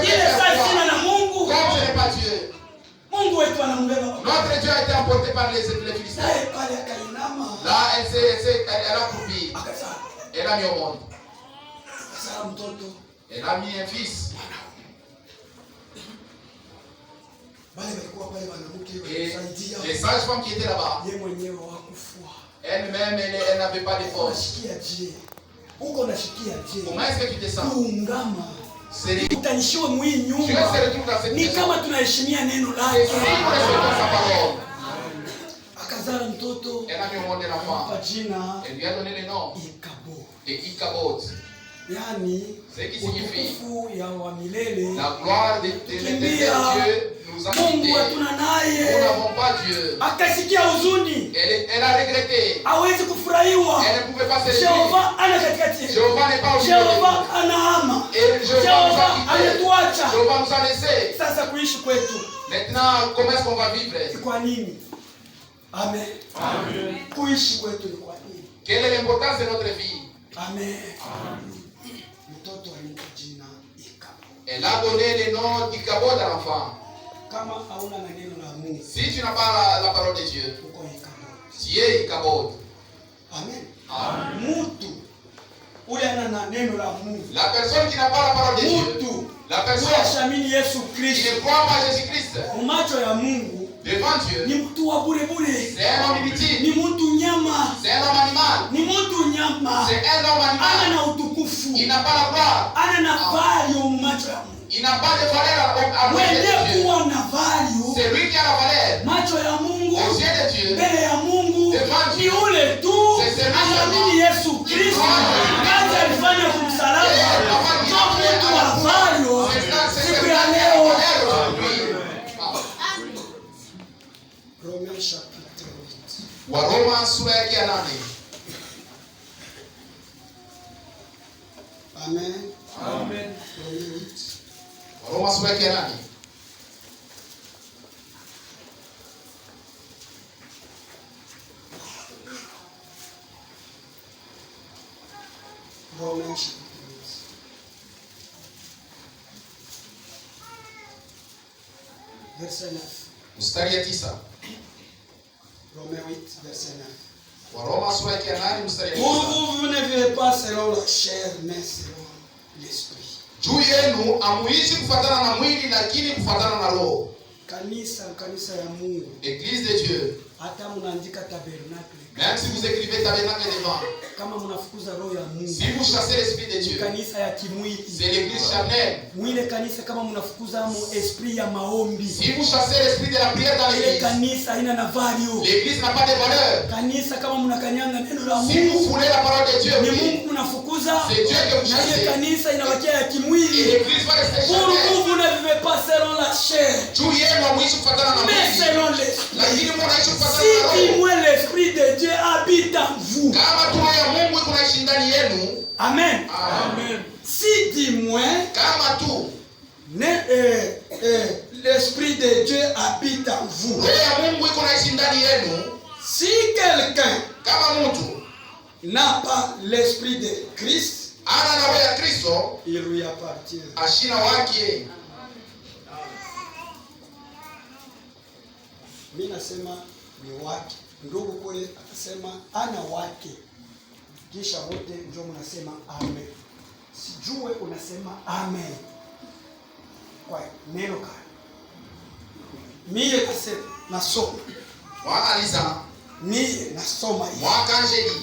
Ile saa sina na Mungu. Comme je n'ai pas Dieu. Mungu wetu anambeba. Notre Dieu a été emporté par les Philistins. Là, elle a courbé. Elle a mis au monde. Elle a mis un fils. Et les sages femmes qui étaient là-bas, elle-même, elle n'avait pas de force. Comment est-ce que tu te sens? Dieu se retrouve dans cette maison. Elle a mis au monde un enfant. Elle lui a donné le nom de Ichabod. Ce qui signifie la gloire de l'éternel Dieu nous a quittés. Nous n'avons pas Dieu. Elle a regretté. Elle ne pouvait pas se réjouir. Jéhovah n'est pas au milieu de nous. Et Jéhovah nous a laissé. Maintenant, comment est-ce qu'on va vivre? Amen. Quelle est l'importance de notre vie? Amen. Elle a donné le nom d'Ichabod à l'enfant. Si tu n'as pas la parole de Dieu, tu es Ichabod. Amen. Amen. La personne qui n'a pas la parole de Dieu, la personne qui ne croit pas à Jésus-Christ, devant Dieu, c'est un homme inutile, c'est un homme animal, c'est un homme animal. Il n'a pas la gloire, il n'a pas de valeur à l'œil de Dieu. C'est lui qui a la valeur aux yeux de Dieu. Devant Dieu, c'est celui Yesu Kristo kazi alifanya kumsalaba mtu avayo siku ya leo. Waroma sura yake ya 8. Amen. Amen. Waroma sura yake ya 8. Romans verset 9. Mstari ya 9. Romains 8 verset 9. Waroma sura yake ya 8 mstari ya 9. Vous ne vivez pas selon la chair mais selon l'esprit. Juu yenu amuishi kufuatana na mwili lakini kufuatana na roho. Kanisa ya Mungu. Église de Dieu. Hata mnaandika tabernacle. Même si vous écrivez tabernacle devant. Kama mnafukuza roho ya Mungu. Si vous chassez l'esprit de Dieu. Kanisa ya kimwili. C'est l'église charnelle. Mwile kanisa kama mnafukuza mo esprit ya maombi. Si vous chassez l'esprit de la prière dans l'église. Kanisa haina na value. L'église n'a pas de valeur. Kanisa kama mnakanyanga neno la Mungu. Si vous foulez la parole de Dieu. Ni Mungu mnafukuza. C'est Dieu que vous chassez. Na kanisa inabakia ya kimwili. Et l'église va rester charnelle. Vous ne vivez pas selon la chair. Juu yenu amuishi kufuatana na mwili. Mais selon l'esprit. Lakini mnaishi kufuatana na roho. Si moi l'esprit de Dieu habite en vous. Kama tu ya Mungu kunaishi ndani yenu. Amen. Amen. Si dis-moi kama tu l'esprit de Dieu habite en vous. Roho ya Mungu kunaishi ndani yenu. Si quelqu'un kama mtu n'a pas l'esprit de Christ, ana na roho ya Kristo, il lui appartient. Ashina wake. Mimi nasema ni wake. Ndugu kule akasema ana wake. Kisha wote ndio mnasema amen. Sijue unasema amen. Kwa neno gani? Mimi nasema nasoma. Waaliza. Mimi nasoma hivi. Mwakanjeli.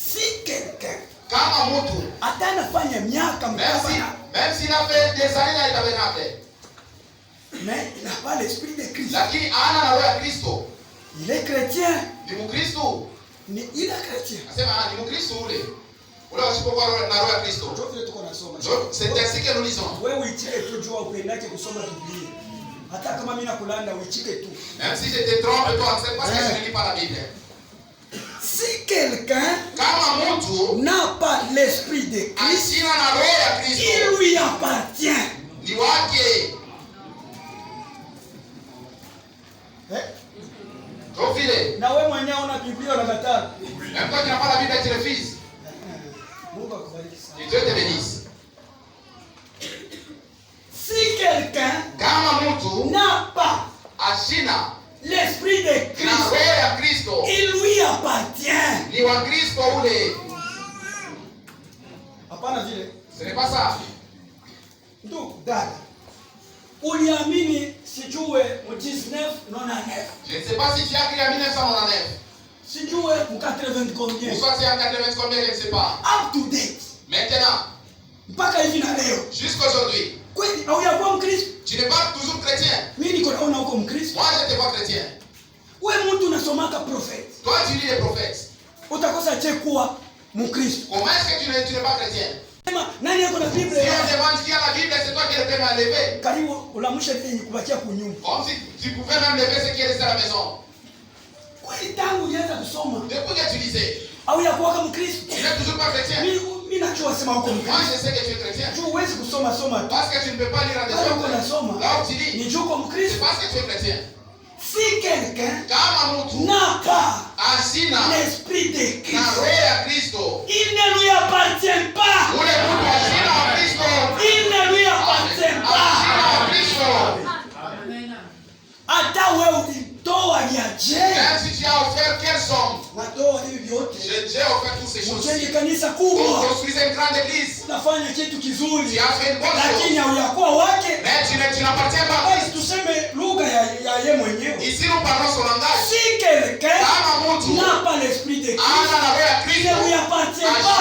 Si quelqu'un kama mtu atanafanya miaka même s'il a fait des années dans le tabernacle. Mais il n'a pas l'esprit de Christ. Lakini ana na roho ya Kristo. Il est chrétien. Ni Mkristo. Mais il est chrétien. Anasema ni Mkristo ule. Ule asipokuwa na roho ya Kristo. C'est ainsi que nous lisons. Wewe uitike tu jua upendaje kusoma Biblia. Hata kama mimi nakulanda uitike tu. Même si je te trompe toi, c'est parce que je ne lis pas la Bible. Si quelqu'un n'a pas l'esprit de Christ, il lui appartient. Ni wake. Profile. Na wewe mwenyewe una Biblia unakataa. Même toi qui n'as pas la Bible, tu refuses. Mungu akubariki sana. Et Dieu te bénisse. Si quelqu'un n'a pas l'esprit de Christ, il lui appartient. Ni wa Kristo ule. Hapana vile. Ce n'est pas ça. Ndugu dada, uliamini sijue mu 1999. Je ne sais pas si tu as créé en 1999. Sijue mu 80 combien. Ou soit c'est en 80 combien, je ne sais pas. Up to date. Maintenant. Mpaka hivi na leo. Jusqu'aujourd'hui. Kweli hauyakuwa Mkristo? Tu n'es pas toujours chrétien. Mimi niko naona uko Mkristo. Moi je te vois chrétien. Wewe mtu unasomaka prophète. Toi tu lis les prophètes. Utakosa je kuwa Mkristo. Comment est-ce que tu n'es pas chrétien? Nani yako na Biblia? Si on demande qui a la Bible, c'est toi qui le peux m'enlever. Karibu ulamusha nini kubakia kunyumba. Comme si tu pouvais même lever ce qui est resté à la maison. Kweli tangu ulianza kusoma. Depuis que tu lisais. Au yakuwa kama Mkristo? Tu n'es toujours pas chrétien. Mimi najua sema uko Mkristo. Moi je sais que tu es chrétien. Tu huwezi kusoma soma. Parce que tu ne peux pas lire en dessous. Là où tu lis. Ni uko Mkristo. C'est parce que tu es chrétien. Si quelqu'un n'a pas l'esprit de Christ, il ne lui appartient pas. Il ne lui appartient pas. Hata wewe ulitoa yaje. Même si tu as offert quelle somme. Natoa hivi vyote. J'ai offert toutes ces choses. Mjenge kanisa kubwa. Construisez une grande église. Nafanya kitu kizuri. Tu as fait une bonne chose. Lakini hauyakuwa wake. Mais tu n'appartiens pas. Basi tuseme lugha ya yeye mwenyewe. Ici nous parlons son langage. Si quelqu'un n'a pas l'esprit de Christ, il ne lui appartient pas.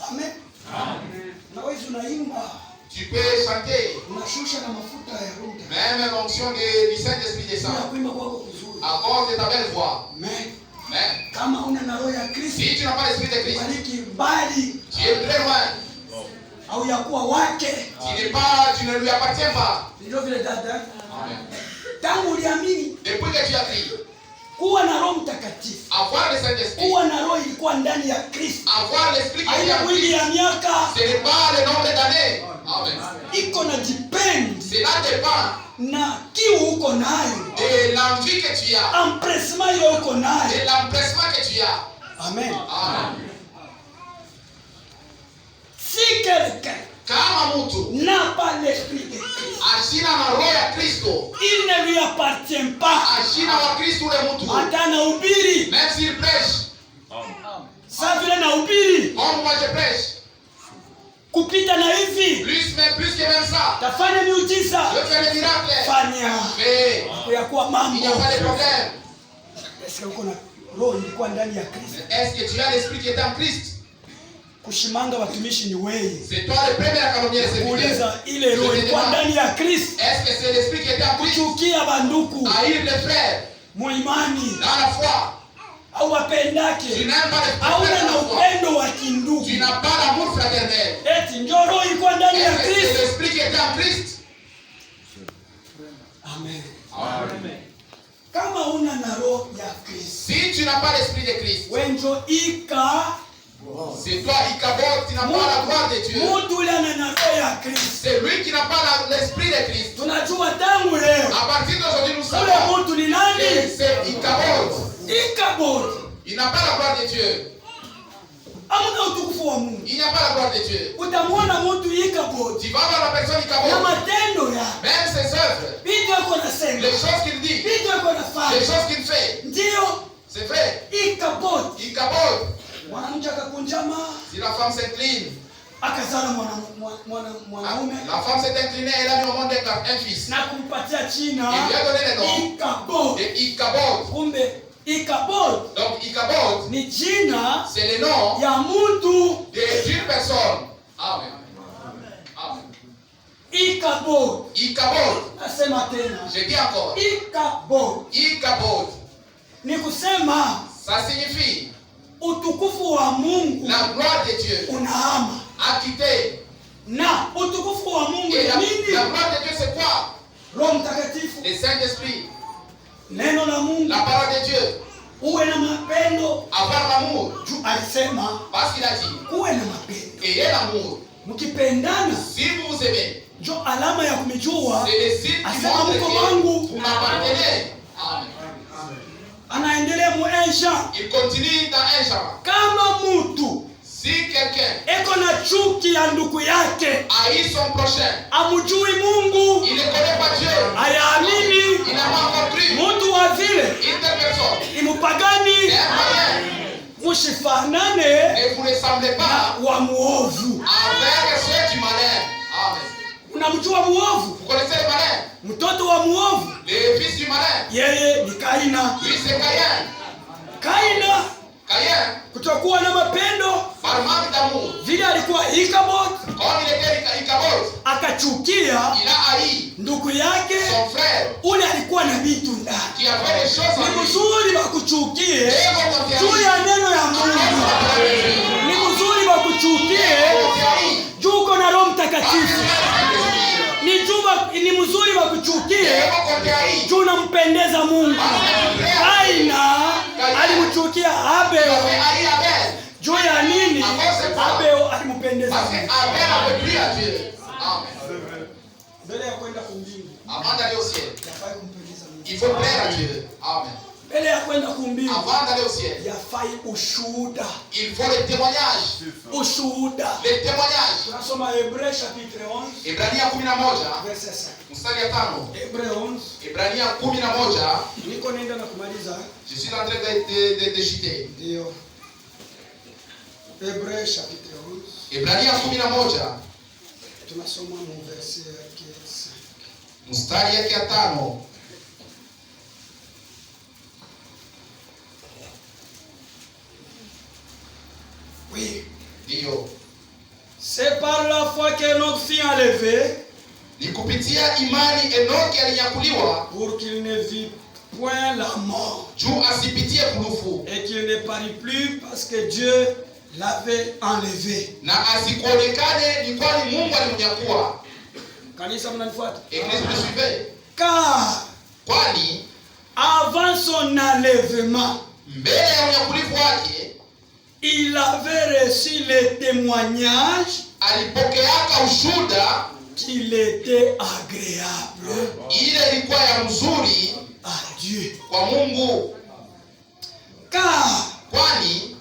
Amen. Naweza unaimba. Tu peux chanter. Même l'onction du Saint-Esprit descend. À cause de ta belle voix. Mais si tu n'as pas l'esprit de Christ, tu es très loin. Tu ne lui appartiens pas. Depuis que tu as crié, kuwa na Roho Mtakatifu. Avoir le Saint-Esprit. Kuwa na roho ilikuwa ndani ya Kristo. Avoir l'esprit qui est en mwili ya miaka. Ce n'est pas le nombre d'années. Amen. Iko na depend. Cela dépend. Na kiu uko nayo. De l'envie que tu as. Empressement ile uko nayo. De l'empressement que tu as. Amen. Amen. Si quelqu'un n'a pas l'esprit de Christ, il ne lui appartient pas. Hata na ubiri. Même s'il prêche. Sa vile na ubiri. Comme moi je prêche. Kupita na hivi. Plus que même ça. Tafanya miujiza. Je fais le miracle. Fanya. Mais kuyakuwa mambo. Il n'y a pas de problème. Est-ce que uko na roho ilikuwa ndani ya Kristo? Est-ce que tu as l'esprit qui est en Christ? Kushimanga watumishi ni wewe. C'est toi le premier à calomnier ses serviteurs. Ile roho ilikuwa ndani ya Kristo. Est-ce que c'est l'esprit qui est en Christ? Kuchukia banduku. Haïr les frères. Muimani. Dans la foi. Au wapendake. Tu n'aimes pas les frères. Au na upendo wa kindugu. Tu n'as pas l'amour fraternel. Eti ndio roho ilikuwa ndani ya Kristo. C'est l'esprit qui est en Christ. Amen. Amen. Kama una na roho ya Kristo. Si tu n'as pas l'esprit de Christ. Wenjo ika. C'est toi Ichabod qui n'a pas la gloire de Dieu. C'est lui qui n'a pas l'esprit de Christ. À partir d'aujourd'hui nous savons que c'est Ichabod. Il n'a pas la gloire de Dieu. Il n'y a pas la gloire de Dieu. Tu vas voir la personne Ichabod. Même ses œuvres. Les choses qu'il dit. Les choses qu'il fait. C'est vrai. Ichabod. Si la femme s'incline, la femme s'est inclinée, elle a mis au monde un fils. Il lui a donné le nom de Ichabod. Donc Ichabod, c'est le nom d'une personne. Amen. Amen. Ikabod. Ikabod. Nasema tena. Je dis encore. Ikabod. Ikabod. Ni kusema ça signifie utukufu wa Mungu. La gloire de Dieu. Unahama. A quitté. Na utukufu wa Mungu ni nini? La gloire de Dieu c'est quoi? Roho Mtakatifu. Le Saint-Esprit. Neno la Mungu. La parole de Dieu. Uwe na mapendo. Avoir l'amour. Juu alisema. Parce qu'il a dit. Uwe na mapendo. Ayez l'amour. Mkipendana. Si vous vous aimez. Jo alama ya kumjua. C'est le signe qui montre que vous m'appartenez. Amen. Anaendelea mu 1 Jean. Il continue dans 1 Jean. Kama mtu si quelqu'un eko na chuki ya ndugu yake, haït son prochain, amujui Mungu, il ne connaît pas Dieu, ayaamini, il n'a pas encore cru, mtu wa vile une telle personne, imupagani, c'est un païen. Mushifanane Ne vous ressemblez pas wa muovu avec ceux du malin. Amen. Unamjua muovu? Vous connaissez le malin? Mtoto wa muovu, Le fils du malin. yeye ni Kaina. Lui c'est Caïn. Kaina Caïn, kutokuwa na mapendo, par manque d'amour, vile alikuwa Ikabod, comme il était Ikabod, akachukia il a haï ndugu yake son frère ule alikuwa na vitu ndani. qui avait des choses en Ni lui. mzuri bakuchukie Et juu ya neno ya Mungu. Ni mzuri bakuchukie juu uko na Roho Mtakatifu. Ni mzuri bakuchukie juu unampendeza Mungu. Kaina alimchukia Abel. Juu ya nini? Abel alimpendeza Mungu. Mbele ya kwenda kumbingu, Avant d'aller au ciel, yafai kumpendeza Mungu. il faut plaire à Dieu. Amen. Mbele ya kwenda kumbingu, Avant d'aller au ciel, yafai ushuhuda. il faut le témoignage. Ushuhuda. Le témoignage. Tunasoma Hebreu chapitre 11 Ibrania 11 verset 5. mstari ya 5. Hebreu 11. Ibrania 11. Niko nenda na kumaliza. Je suis en train de citer. Ndio. Hebreu chapitre 11. Ibrania 11 Tunasoma mu verset yake 5. mstari yake ya 5. Oui. Ndio. C'est par la foi qu'Enoch fut enlevé, Ni kupitia imani Enoki alinyakuliwa pour qu'il ne vit point la mort, juu asipitie kulufu et qu'il ne parut plus parce que Dieu l'avait enlevé. na asikuonekane ni kwani Mungu alimnyakua. Kanisa mnanifuata? Église me suivez. Car Kwani avant son enlèvement, mbele ya unyakulifu wake il avait reçu le témoignage alipokeaka ushuda qu'il était agréable ile ilikuwa ya mzuri à Dieu. kwa Mungu. Car Kwani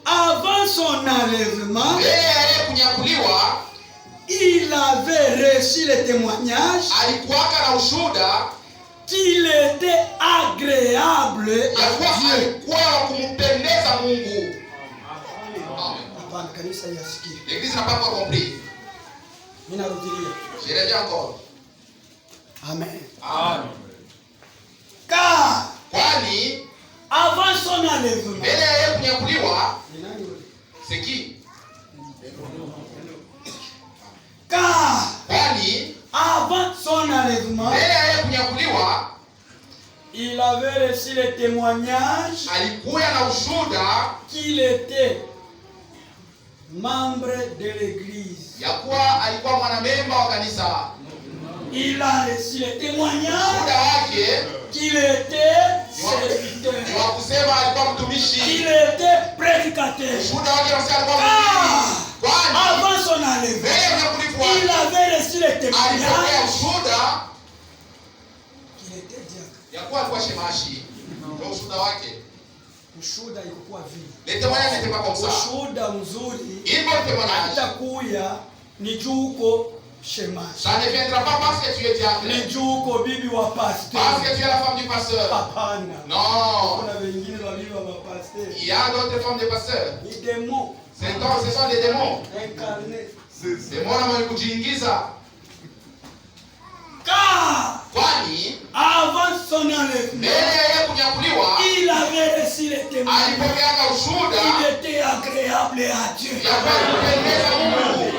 avant son enlèvement, mbele ya yeye kunyakuliwa il avait reçu le témoignage alikuwaka na ushuda qu'il était agréable ya kuwa à Dieu. alikuwa wa kumpendeza Mungu. Amen. Hapana, kanisa yasikie. L'église n'a pas encore compris. Mimi narudia. Je reviens encore. Amen. Amen. Car Kwani avant son enlèvement, mbele ya yeye kunyakuliwa ni nani yule? c'est qui? Car Kwani avant son enlèvement, mbele ya yeye kunyakuliwa il avait reçu le témoignage alikuwa na ushuda qu'il était membre de l'église. ya kuwa alikuwa mwanamemba wa kanisa. Il a reçu le témoignage Ushuda wake qu'il était serviteur, ni wa kusema alikuwa qu'il mtumishi. était prédicateur. Ushuda wake unasema alikuwa Car mtumishi. Kwani avant son mbele enlèvement, ya kunyakulifu il wake avait reçu le alipokea témoignage ushuda qu'il était diacre. ya kuwa alikuwa shemashi. Ndio ushuda wake. Ushuhuda ilikuwa vile. Le témoignage n'était pas comme ça. Ushuhuda mzuri Il faut témoignage. haitakuya ni juu uko shemashi, Ça ne viendra pas parce que tu es diacre. ni juu uko bibi wa pasteur. Parce que tu es la femme du pasteur. Hapana. Non. Kuna wengine wa bibi wa pasteur. Il y a d'autres femmes de pasteurs. Ni demo Ce sont des démons. incarné. Démons wenye kujiingiza. Car Kwani avant son mbele enlèvement, ya yeye kunyakuliwa il avait reçu le témoignage. alipokeaka ushuda Il était agréable à Dieu. ya kuwa kupendeza Mungu.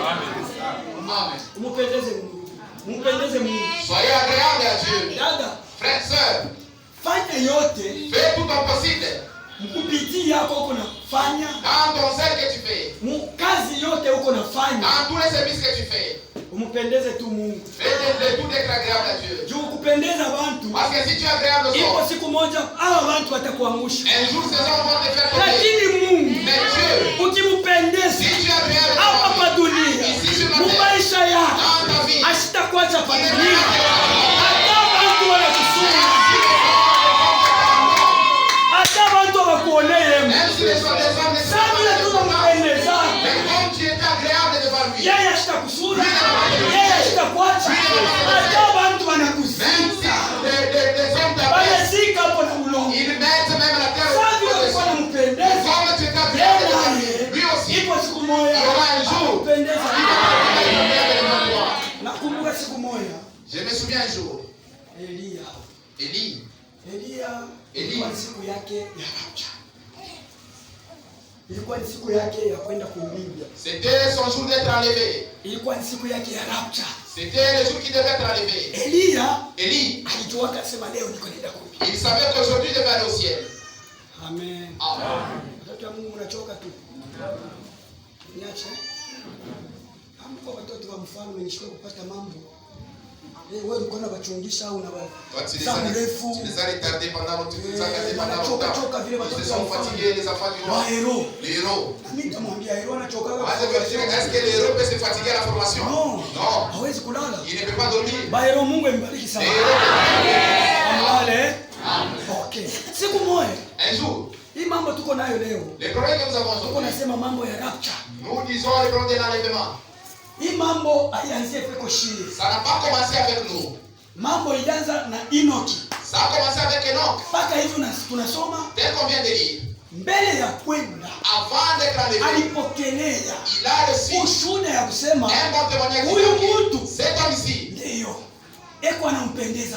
Amen. Umupendeze Mungu. Mpendeze Mungu. Soyez agréable à Dieu. Dada, frère, sœur, fanya yote. Fais tout ton possible. Mkupitii yako uko nafanya. Dans ton zèle que tu fais. Kazi yote uko nafanya. Dans tous les services que tu fais. Umpendeze tu Mungu. Fais tout être agréable à Dieu. Juu kupendeza bantu. Parce que si tu es agréable aux ipo autres, siku moja hawa bantu watakuangusha. un jour ces hommes vont te faire tomber. Lakini Mungu, Mais Dieu, ukimpendeza si tu es agréable hapa pa dunia, ici sur la mu terre, maisha yako, dans ta vie, asitakuacha pa dunia. Hata bantu wanakusuma. Hata bantu wakuonee. même si les gens des hommes ne sont pas tunampendeza. mais comme tu es agréable devant lui, Yeye asitakusura. Yeye asitakuacha. Hata bantu wanakusima. même si les hommes t'appellent, Wanazika hapo na ulongo. ils mettent même la terre Sasa au-dessus. kwa nampendeza. Comme tu es agréable devant lui, lui aussi, Ipo siku moja. il y aura un jour, Kupendeza. il va être agréable devant toi. Nakumbuka siku moja. Je me souviens un jour, Elia Élie, ilikuwa ni siku yake ya rapture. Ilikuwa ni siku yake ya kwenda kuumbwa. c'était son jour d'être enlevé. Ilikuwa ni siku yake ya rapture. C'était le jour qui devait être enlevé. Élie, alijua akasema leo niko naenda kuumbwa. il savait qu'aujourd'hui il devait aller au ciel. Amen. Amen. Watoto wa Mungu unachoka tu. Niache. Amko watoto wa mfalme nishike kupata mambo. Wewe ulikuwa unawachungisha au Tu les as retardés pendant longtemps. Tu les as gardés pendant longtemps. Ils se sont fatigués, les enfants du roi. Les héros. Est-ce que les héros peuvent se fatiguer à la formation? Non. Il ne peut pas dormir. Les héros peuvent un jour, les problèmes que nous avons aujourd'hui, nous disons les problèmes de l'enlèvement. Ça n'a pas commencé avec nous. Ça a commencé avec Enoch. Tel qu'on vient de lire. Avant d'être enlevé, il a reçu un bon témoignage. Cet homme ici,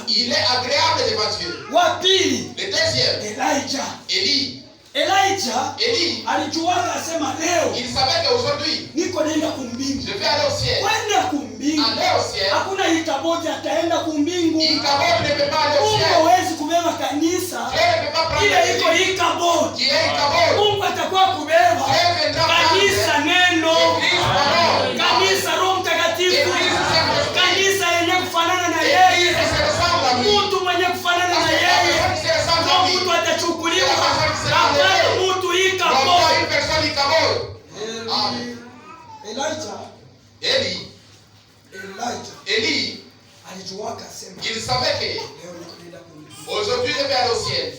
il est agréable devant Dieu. Le deuxième, Élie. Élie, il savait qu'aujourd'hui, je vais aller au ciel. Aller au ciel. Ikabod ne peut pas aller au ciel. Dieu ne peut pas prendre l'Église. Qui est Ikabod. Mungu atakuwa kubeba kanisa neno, kanisa Roho Mtakatifu, kanisa yenye kufanana na yeye, mtu mwenye kufanana na yeye. Kwa mtu atachukuliwa ambaye mtu Ikabod. Élie, il savait que aujourd'hui il devait aller au ciel.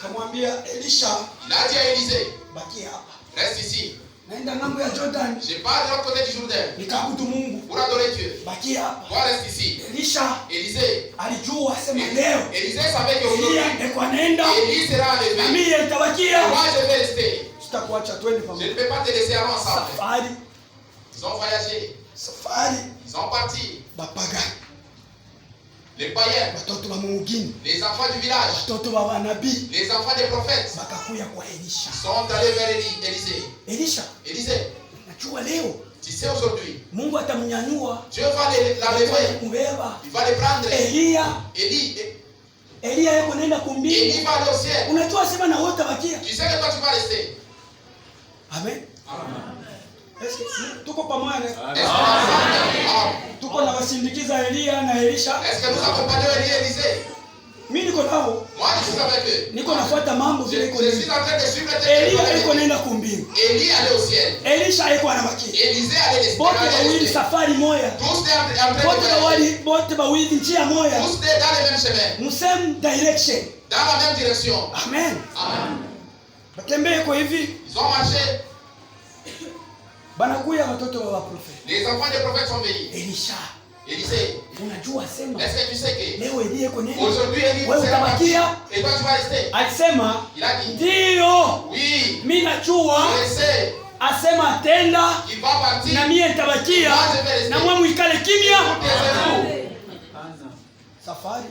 Kamwambia Elisha, il a dit à Élisée, baki hapa. Reste ici. Naenda ngambo ya Jordan. Je pars de l'autre côté du Jourdain. Nikabudu Mungu. Pour adorer Dieu. Baki hapa. Toi reste ici. Elisha, Élisée, alijua sema leo. Élisée savait que aujourd'hui Élie sera enlevé. Na mimi nitabakia. Moi je vais rester. Sitakuacha twende Je pamoja. ne peux pas te laisser aller ensemble. Safari. Ils ont voyagé. Safari. Ils sont partis. Bapaga. Les païens, watoto wa mugini, les enfants du village, watoto wa manabii, les enfants des prophètes, bakakuya kwa Elisha. sont allés vers Élisée. Elisha, najua leo, tu sais aujourd'hui, Mungu atamnyanyua. Dieu va l'enlever. Il va les prendre. Elia yako nenda kumbingu. Élie va aller au ciel. Unajua sema na wote bakia. Tu sais que toi tu vas rester. Amen. Est-ce que tuko pamoja? Tuko na wasindikiza Elia na Elisha. Est-ce que nous accompagnons Élie et Élisée? Mimi niko nao. Moi je suis avec eux. Niko nafuata mambo vile iko. Je suis en train de suivre les Elia iko nenda kumbingu. Élie allait au ciel. Elisha iko anabakia. Élisée allait rester. Bote bawili safari moja. Tous en train de bote bawili njia moja. Tous dans le même chemin. Same direction. Dans la même direction. Amen. Amen. Batembea kwa hivi. Ils ont marché. Banakuya watoto wa prophet. Les enfants des prophètes sont venus. Elisha. Élisée. Unajua sema. Est-ce que tu sais que leo Elie iko nini? Aujourd'hui Élie sera bakia. Et toi tu vas rester. Alisema. Il a dit. Ndio. Oui. Mimi najua. Je sais. Asema tenda. Il va partir. Na mimi nitabakia. Na mwa muikale kimya. Safari.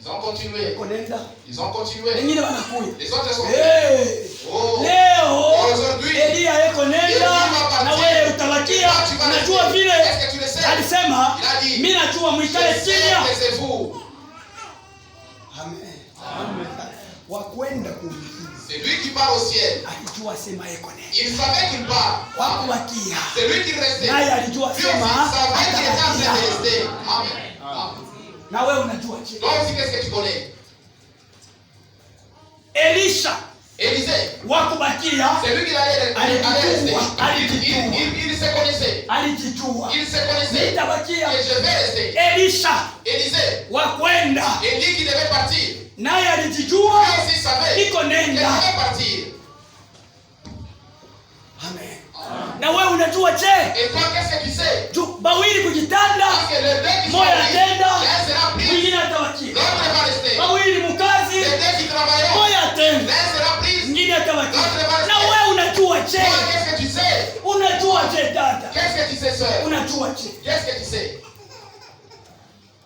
Ils ont continué. Ils ont continué. Wengine Les wanakuja. autres sont Leo aujourd'hui, Elia yuko nenda na wewe utabakia. Unajua vile alisema, mimi najua mwikale kimya. Amen. Amen. Wakwenda kumbinguni. C'est lui qui part au ciel. Alijua sema yeko nenda. Il savait qu'il part. Wakubakia. C'est lui qui restait. Naye alijua sema atabakia. Amen. Na wewe unajua je? Toi aussi, qu'est-ce que tu connais? Elisha. Élisée. Wakubakia. C'est lui qui allait rester. Il se connaissait. Alijijua. Il se connaissait. Nitabakia. Et je vais rester. Elisha. Élisée. Wakwenda. Élie qui devait partir. Naye alijijua. Lui aussi savait. Iko nenda. Il devait partir. Amen. Na wewe unajua je? Et toi, qu'est-ce que tu sais? Bawili kujitanda. Parce que les deux qui sont Moya atenda. l'un sera pris. Mwingine atabakia. L'autre va rester. Bawili mukazi. Les deux qui travailleront. Moya atenda. L'un sera pris. Mwingine atabakia. L'autre va rester. Na wewe unajua je? Toi, qu'est-ce que tu sais? Unajua je dada? Qu'est-ce que tu sais, sœur? Unajua je? Qu'est-ce que tu sais?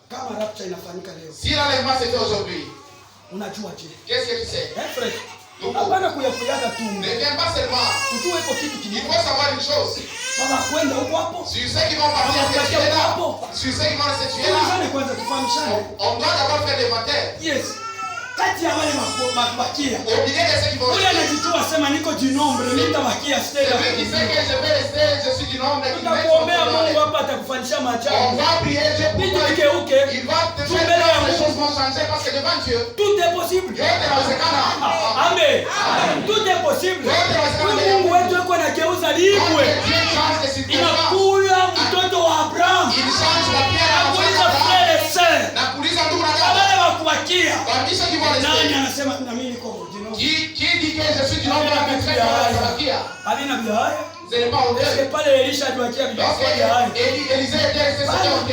Kama rapture inafanyika leo. Si l'enlèvement se fait aujourd'hui, Unajua je? qu'est-ce que tu sais? Frère. Hapana kuyakuyaga tu. Ne viens pas seulement. Ujue iko kitu Il kingine. faut savoir une chose. Baba kwenda huko hapo. Sur ceux qui vont partir, est-ce que tu es là? Sur ceux qui vont rester, tu es là? Tuanze kwanza tufahamishane. On doit d'abord faire l'inventaire. Yes. Kati ya wale mabakia. Au milieu de ceux qui vont Ule rester. anajitoa sema niko jinombre nitabakia C'est stela. lui qui sait que je vais rester, je suis du nombre qui va Tutakuombea Mungu hapa atakufanyisha On maajabu. va prier Dieu pour Vitu toi. vigeuke. Il va te faire voir les choses vont changer parce que devant Dieu, Tout est possible. yote inawezekana. Amen. Tout est possible. Mungu wetu yuko anageuza libwe. Dieu change les circonstances. Inakuya mtoto wa Abraham. Il change la pierre à Anakuuliza frère et sœur. na kuuliza ndugu na dada. Wale wakubakia. Parmi ceux qui vont Nani rester. anasema na mimi niko jinombre? Qui dit que je suis du nombre de mes frères qui va Alina bihaya. Ce n'est pas Est-ce honnête. que pale Elisha aliwakia Lorsque bihaya? Élisée était resté sans honte.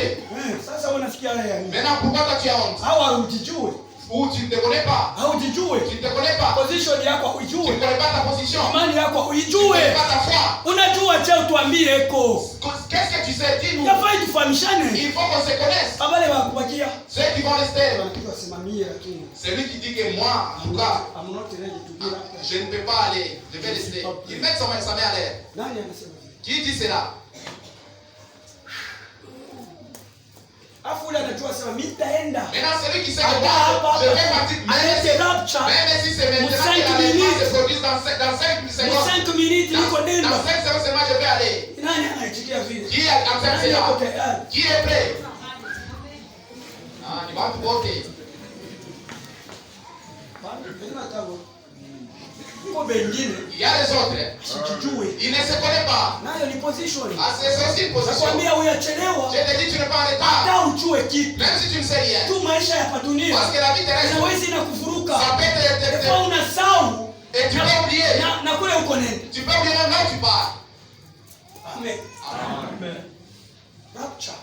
Sasa unasikia haya yani. Maintenant, pourquoi toi tu as honte? Hawa hujijui. Ou tu ne te connais pas? Haujijui. Tu ne te connais pas? Position yako Tu hujijui. ne connais pas ta position? Imani yako Tu ne hujijui. connais pas ta foi? Unajua je utuambie eko. Qu'est-ce que tu sais? Dis-nous. Yafai tufahamishane. Il faut qu'on se connaisse. Abale wakubakia. Ceux qui vont rester. Wanakiwa simamie lakini. Celui qui dit que moi, en tout cas, I'm not ready to be like je ne peux pas aller, je vais rester. Il met sa main à l'air. Nani anasema? Qui dit cela? Afu ule anajua sema mimi nitaenda. Maintenant, celui qui sait que moi, je vais partir. Même si c'est maintenant que l'enlèvement se produise dans 5 secondes. 5 minutes niko Dans nenda. 5 secondes seulement, je vais aller. Nani anaitikia vile? Qui accepte Nani yako cela? tayari? Qui est prêt? Ah, ni watu wote. Kwa bengine Il y a les autres. sijijui. Ils ne se connaissent pas. Nayo ni position. Ah, c'est aussi une position. Nakwambia uyachelewa. Je te dis, tu n'es pas en retard. Hata ujue kitu. Même si tu ne sais rien. Tu maisha ya dunia. Parce que la vie terrestre, Inaweza inakufuruka. ça peut te... Kwa unasahau. Et tu peux oublier. Na kule uko nenda. Tu peux oublier même là où tu pars. Amen. Amen. Rapture.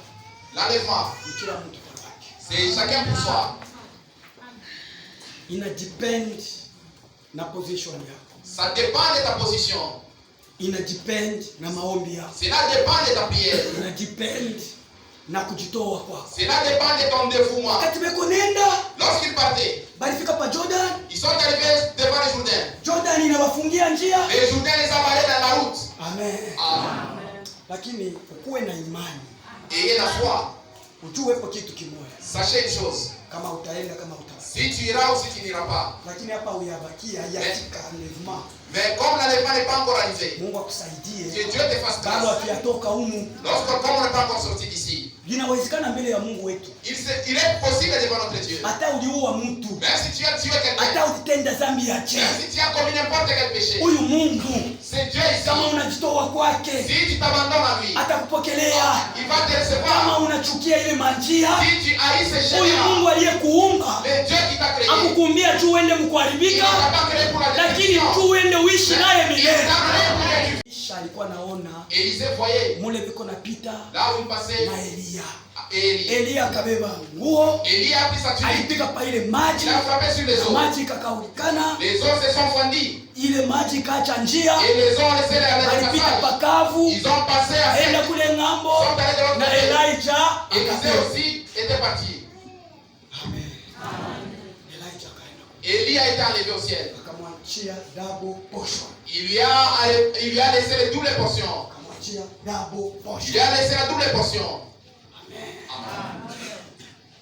L'enlèvement, Ni kila mtu tabaki. c'est chacun pour soi. Ina depend na position yako. Ça dépend de ta position. Ina depend na maombi yako. Cela dépend de ta prière. Ina depend na kujitoa kwako. Cela dépend de ton dévouement. Wakati beko nenda, Lorsqu'ils partaient, balifika pa Jordan. ils sont arrivés devant le Jourdain. Jordan inawafungia njia. Le Jourdain les a barrés dans la route. Amen. Amen. Lakini ukuwe na imani. Ayez la foi. Ujuwepo kitu kimoja. Sachez une chose. Kama utaenda kama utabaki. Si tu iras ou si tu n'iras pas. Lakini hapa uyabakia yatika enlèvement. Mais comme l'enlèvement n'est pas encore arrivé, Mungu akusaidie. que Dieu te fasse Bado grâce. akiyatoka humu. Comme on n'est pas encore sorti d'ici, Linawezekana mbele ya Mungu wetu. il est possible devant notre Dieu. Hata uliua mtu. Même si tu as tué quelqu'un, Hata utitenda dhambi ya je. même si tu as commis n'importe quel péché, Huyu Mungu c'est Dieu kama ici. unajitoa kwake Si tu t'abandonnes à lui, atakupokelea. il va te Kama recevoir. unachukia ile manjia, Si tu haïs ces huyu chemins, Mungu aliyekuumba le Dieu qui t'a créé, akukumbia tu uende il ne mkuharibika, t'a pas créé pour la lakini destruction. tu uende uishi naye Il milele. t'a créé pour la vie. Kisha alikuwa naona Élisée voyait mule biko napita là où il passait na Elia. Élie. Elia akabeba nguo, Élie a pris sa tunique, alipika pa ile maji, il a frappé sur les eaux. maji ikakaulikana, Les eaux se sont fondies ile maji ikaacha njia, et les eaux ont laissé la alipita passage. pakavu, Ils ont passé à aenda sec. kule ng'ambo, Sont allés de l'autre na côté. Elijah Élisée akapita. aussi était parti. Amen. Élie a été enlevé au ciel. Akamwachia double portion. Il lui a laissé les doubles portions. Akamwachia double portion. Il lui a laissé la double portion. Amen. Amen.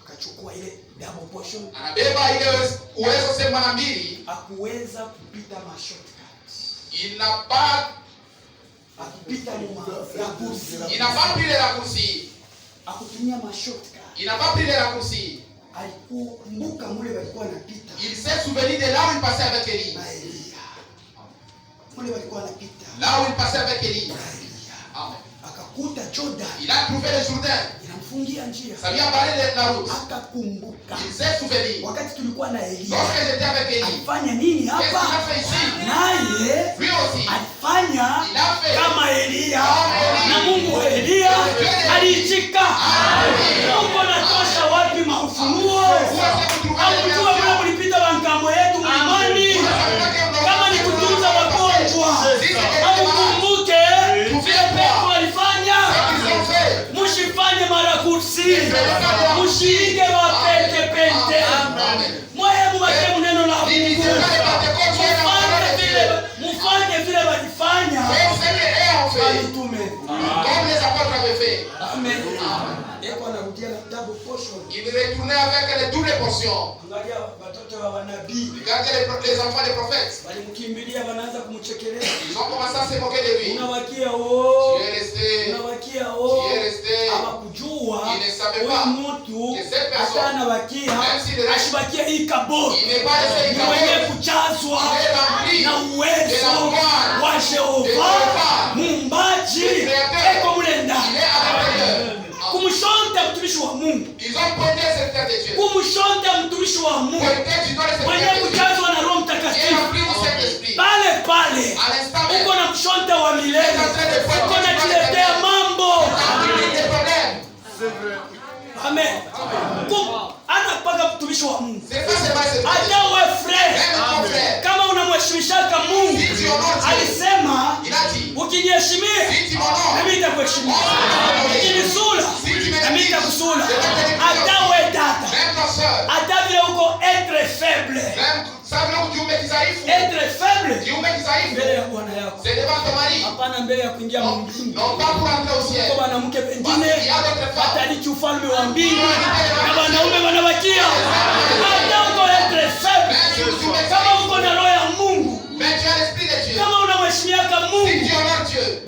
Akachukua ile double portion. Anabeba ile uwezo sema mara mbili. Hakuweza kupita mashortcut. Il n'a pas akupita raccourci. Il n'a pas pris les raccourcis. Akutumia mashortcut. Il n'a pas pris les raccourcis. Alikumbuka mule walikuwa wanapita. Il s'est souvenu de là où il passait avec Élie. Mule walikuwa wanapita. Là où il passait avec Élie. Amen. Akakuta Jordan. Il a trouvé le Jourdain. Inamfungia njia. Ça lui a parlé de la route. Akakumbuka. Il s'est souvenu. Wakati tulikuwa na Elia. Lorsque j'étais avec Élie. Alifanya nini hapa? Qu'est-ce qu'il a fait ici? Naye lui aussi. Alifanya kama Elia. Comme Na Mungu wa Elia aliitika. Mungu anatosha wapi maufunuo? Hakujua vile mlipita bangambo yetu mlimani. Kama ni kutunza wagonjwa. Hamukumbuke vile pepo alifanya. Mushifanye marakursi. Mushiige wapete pente. Mwaye mubake muneno la Mungu. Mufanye vile walifanya. Alitume. Comme les apôtres avaient fait. Amen. Eko anarudia na double portion. Il retournait avec les doubles portions. Angalia watoto wa manabii. Regardez les enfants des prophètes. Walimkimbilia wanaanza kumchekelea. Ils ont commencé à se moquer de lui. Unawakia o. Tu es resté. Unawakia o. Tu es resté. Hawakujua. Il ne savait pas mtu que cette personne, hata anawakia même s'il est ashibakia hii kaburi. Il n'est pas resté Ni mwenye kujazwa na uwezo wa Jehova Muumbaji. Eko mule ndani. Kumshonta mtumishi wa Mungu. Ils ont pointé cette terre de Dieu. Kumshonta mtumishi wa Mungu. Mwenye kujazwa na Roho Mtakatifu. Pale pale. Uko na mshonta wa milele. Uko na jiletea mambo. Amen. Anapaka mtumishi wa Mungu. Hata wewe frère. Kama unamheshimishaka Mungu. Alisema ukiniheshimia na mimi nitakuheshimia. Ukinisula na mimi nitakusula. Hata wewe dada. Hata vile uko être faible. Être faible. Mbele ya bwana yako. Hapana mbele ya kuingia mbinguni. Kwa mwanamke wengine ataliki ufalme wa mbingu na wanaume wanabakia. Hata uko être faible. Kama uko na roho ya Mungu. Kama unamheshimiaka Mungu.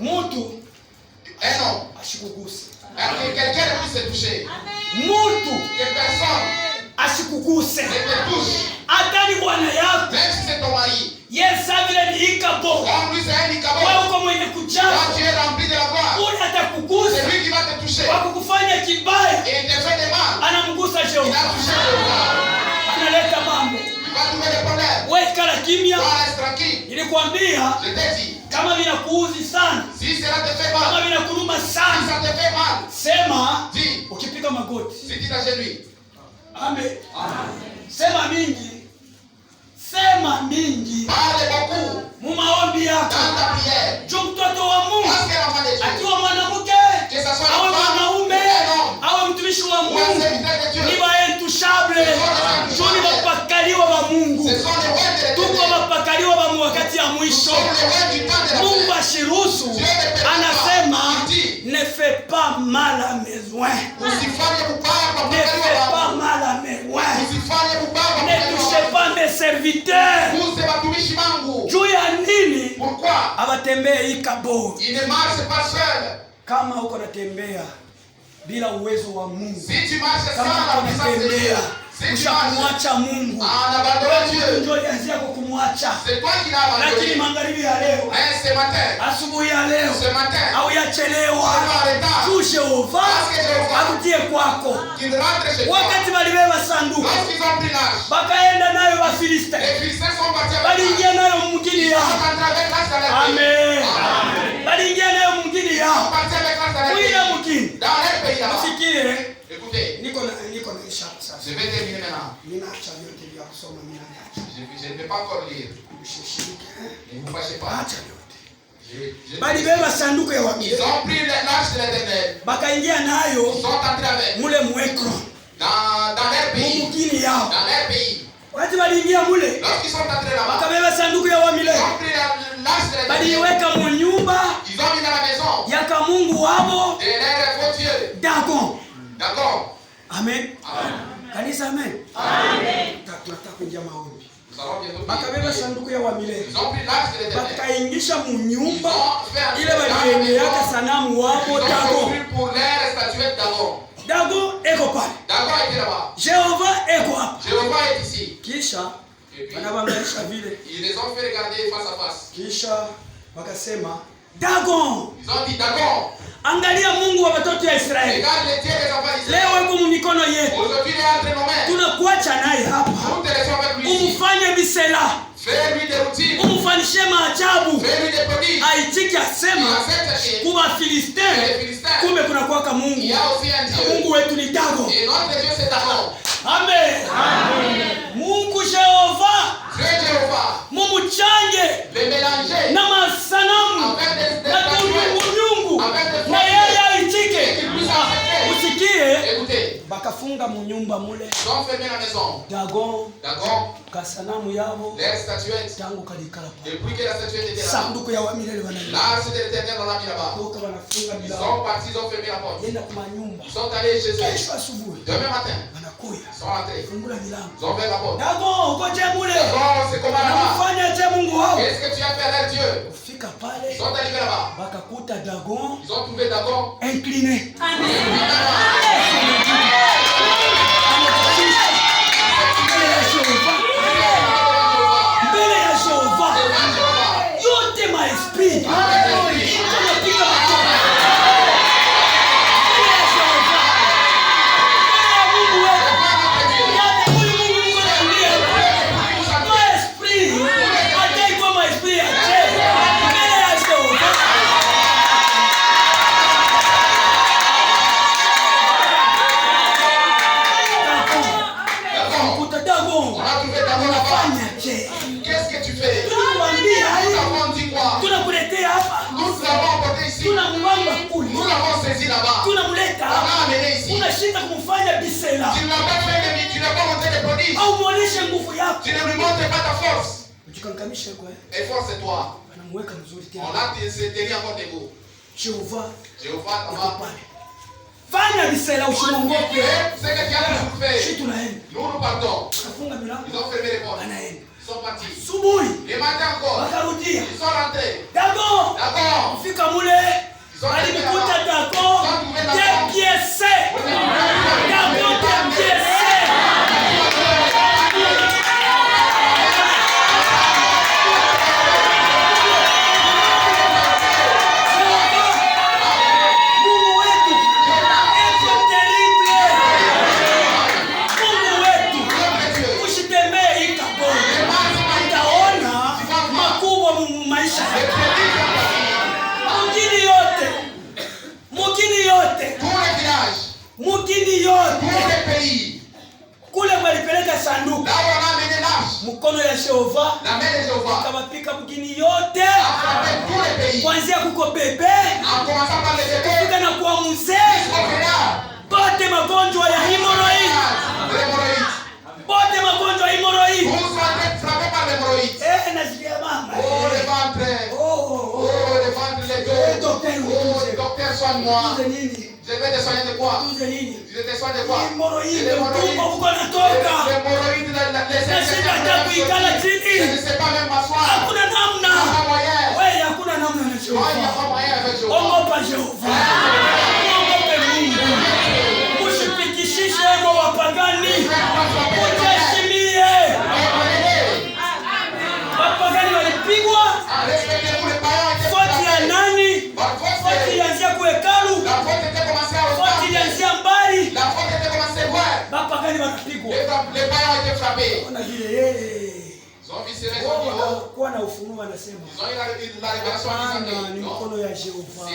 Mtu ashikuguse. Quelqu'un ne puisse se toucher. Mtu ashikuguse. Hata ni bwana yako. Même si c'est ton mari. Yesa vile ni ikabo. Comme lui c'est un ikabo. Wewe uko mwenye kujaza. Quand tu es rempli de la gloire. Ule atakugusa. C'est lui qui va te toucher. Kwa kukufanya kibaya. Et il te fait des mal. Anamgusa Jehova. Il a touché Jehova. Analeta mambo. Il va trouver des problèmes. Wewe kala kimya. Toi reste tranquille. Nilikwambia. Je t'ai dit. Kama vinakuuzi sana. Si cela te fait mal. Kama vinakuluma Si sana. ça te fait mal. Sema. Dis. Ukipiga magoti. Si tu t'agenouilles. Amen. Sema mingi. Sema mingi. Parle beaucoup. Mu maombi yako. Dans ta prière. Jo mtoto wa Mungu. Parce que l'enfant de Dieu. Akiwa mwanamke. Que ça soit Awe une femme. mwanaume. Awe mtumishi wa Ou un Mungu. serviteur de Dieu. Ni waentouchable. Jo ni wapakaliwa wa Mungu. Ce sont les rois de Tuko l'éternel. wapakaliwa wa wakati ya mwisho. Ce sont les rois du temps de la Mungu paix. ashiruhusu. Anasema ne fais pas mal à mes oins. Usifanye ubaya kwa Ne fais mkaliwa pas wangu. mal à mes oins. Usifanye ubaya kwa Ne mkaliwa touchez wangu. pas mes serviteurs. Use watumishi wangu. Juu ya nini? Pourquoi? Abatembee hii kaburi. Il ne marche pas seul. Kama uko natembea bila uwezo wa Mungu. Si tu marches Kama sans la uko puissance de Dieu. natembea Si tu ushakumwacha Mungu. en abandonnant Dieu. Ndio alianzia kukumwacha. C'est toi qui l'as Lakini abandonné. magharibi ya leo, Mais ce matin. asubuhi ya leo, Ce matin. au yachelewa. Tu Jehova akutie kwako. Qu'il rentre chez toi. Wakati walibeba sanduku, Lorsqu'ils ont pris l'âge. bakaenda nayo Wafilisti. Les Philistins sont partis avec l'âge. Baliingia nayo mjini Ils yao. sont entrés avec l'âge dans leur pays. Amen. Baliingia nayo mjini Ils sont yao. partis avec l'âge dans leur Kuila pays. mjini. Dans leur pays là-bas. Usikie. Écoutez. Niko na ishara sasa. Je vais terminer maintenant. Ninaacha yote ya kusoma ninaacha. Je ne vais pas encore lire. Mshishike. Ne vous fâchez pas. Acha yote. Je- Balibeba sanduku ya wami. Ils ont pris l'âge de l'éternel. Bakaingia nayo Ils sont entrés avec. mule mwekro. Dans leur pays. Mumukini yao. Dans leur pays. Wakati waliingia mule, lorsqu'ils sont entrés là-bas, wakabeba sanduku ya wa milele, ils ont pris l'arche de l'éternel, baliiweka mu nyumba ils ont mis dans la maison ya Kamungu wabo de leur faux Dieu. Dagon. D'accord? Amen. Kanisa amen. Amen. Tunataka kuingia maombi. Bakabeba sanduku ya wa milele, bakaingisha mu nyumba ile baliyengeaka sanamu wabo Dagon. Dagon eko pale, Jehova eko hapa. Kisha wanabangaisha vile, kisha wakasema Dagon, angalia Mungu wa watoto ya Israeli leo yuko mu mikono yetu, tunakuacha naye hapa, umufanye bisela, umufanyishe maajabu. Aitiki asema kuba Filistini, kumbe kuna kuwaka Mungu. Mungu wetu ni Dagon. Amen. Mungu Jehova mumuchange na masanamu na kunyungu na yeye aitike. Usikie, bakafunga mu nyumba mule Dagon kasanamu yabo tangu kalikala sanduku ya wa milele wanaenda wanafunga milango, yenda kwa nyumba. Kesho asubuhi wanakuya fungula milango, Dagon uko je mule, unafanya je Mungu wao? Kufika pale bakakuta Dagon incliné. Unashinda kumfanya bisela. Tu n'as pas monté les prodiges. Au muoneshe nguvu yako. Tu ne lui montres pas ta force. Ujikanganisha kwa. Et force c'est toi. Anamweka mzuri tena. On a tenu encore des mots. Jehova tama. Fanya bisela usiongope. C'est que tu as toujours fait. Sisi tunaenda. Nous partons. Akafunga milango. Ils ont fermé les portes. Anaenda. Ils sont partis. Subuhi. Les matins encore. Wakarudia. Ils sont rentrés. Dagon. Fika mule. Alimkuta Dagon dépiécé. Dagon dépiécé. Mungu wetu eko terrible. Mungu wetu usitembee ikaboni, utaona makubwa mu maisha. Mugini yote kule walipeleka sanduku mkono ya Jehova, akawapika mugini yote kuanzia kuko bebe kufika na kuwa mzee, bote magonjwa ya hemorrhoid, bote magonjwa ya hemorrhoid. Nasikia mama le ventre, docteur soigne-moi. Je vais te soigner de quoi? Je te soigne de quoi? L'hémorroïde, uko natoka. Je ne sais pas même m'asseoir. Hakuna namna. Wewe hakuna namna na Jehova. Ogopa Jehova. Ogopa Mungu. Usipikishishe kwa wapagani. Utaheshimie. Wapagani walipigwa. Foti ya nani? Foti ilianzia kuhekalu. Foti ilianzia mbali. Bapagani wanapigwa. Ona vile yeye. Kwa na ufunuo anasema. Ni mkono ya Jehova.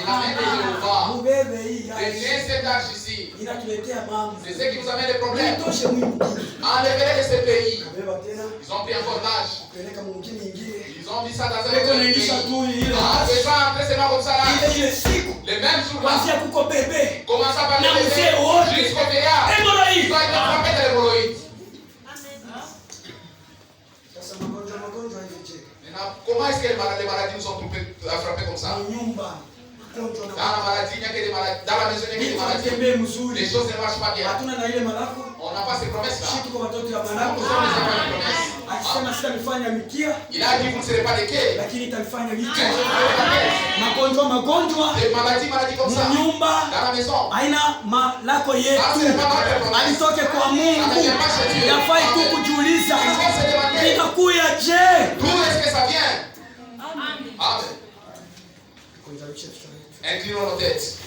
Mubebe hii. Inatuletea mambo. C'est ce qui nous amène des problèmes. Toshe mwingi. Enlevez ce pays. Ils ont pris encore l'âge. Ils ont mis ça dans un autre pays. Comme ça là. Les mêmes jours là. Commençant par le bébé jusqu'au vieillard. Ils ont été frappés de l'hémorroïde. atembee mzuri. Les choses ne marchent pas bien. Hatuna na ile malako. On n'a pas ces promesses-là. Sisi tuko watoto ya malako. Akisema sitanifanya mikia. Il a dit vous ne serez pas des quais. Lakini itanifanya vichwa. Magonjwa. Des maladies comme ça. Nyumba. Dans la maison. Haina malako yetu. Alitoke kwa Mungu. Yafai tu kujiuliza. Itakuya je? D'où est-ce que ça vient? Amen. Inclinons nos têtes.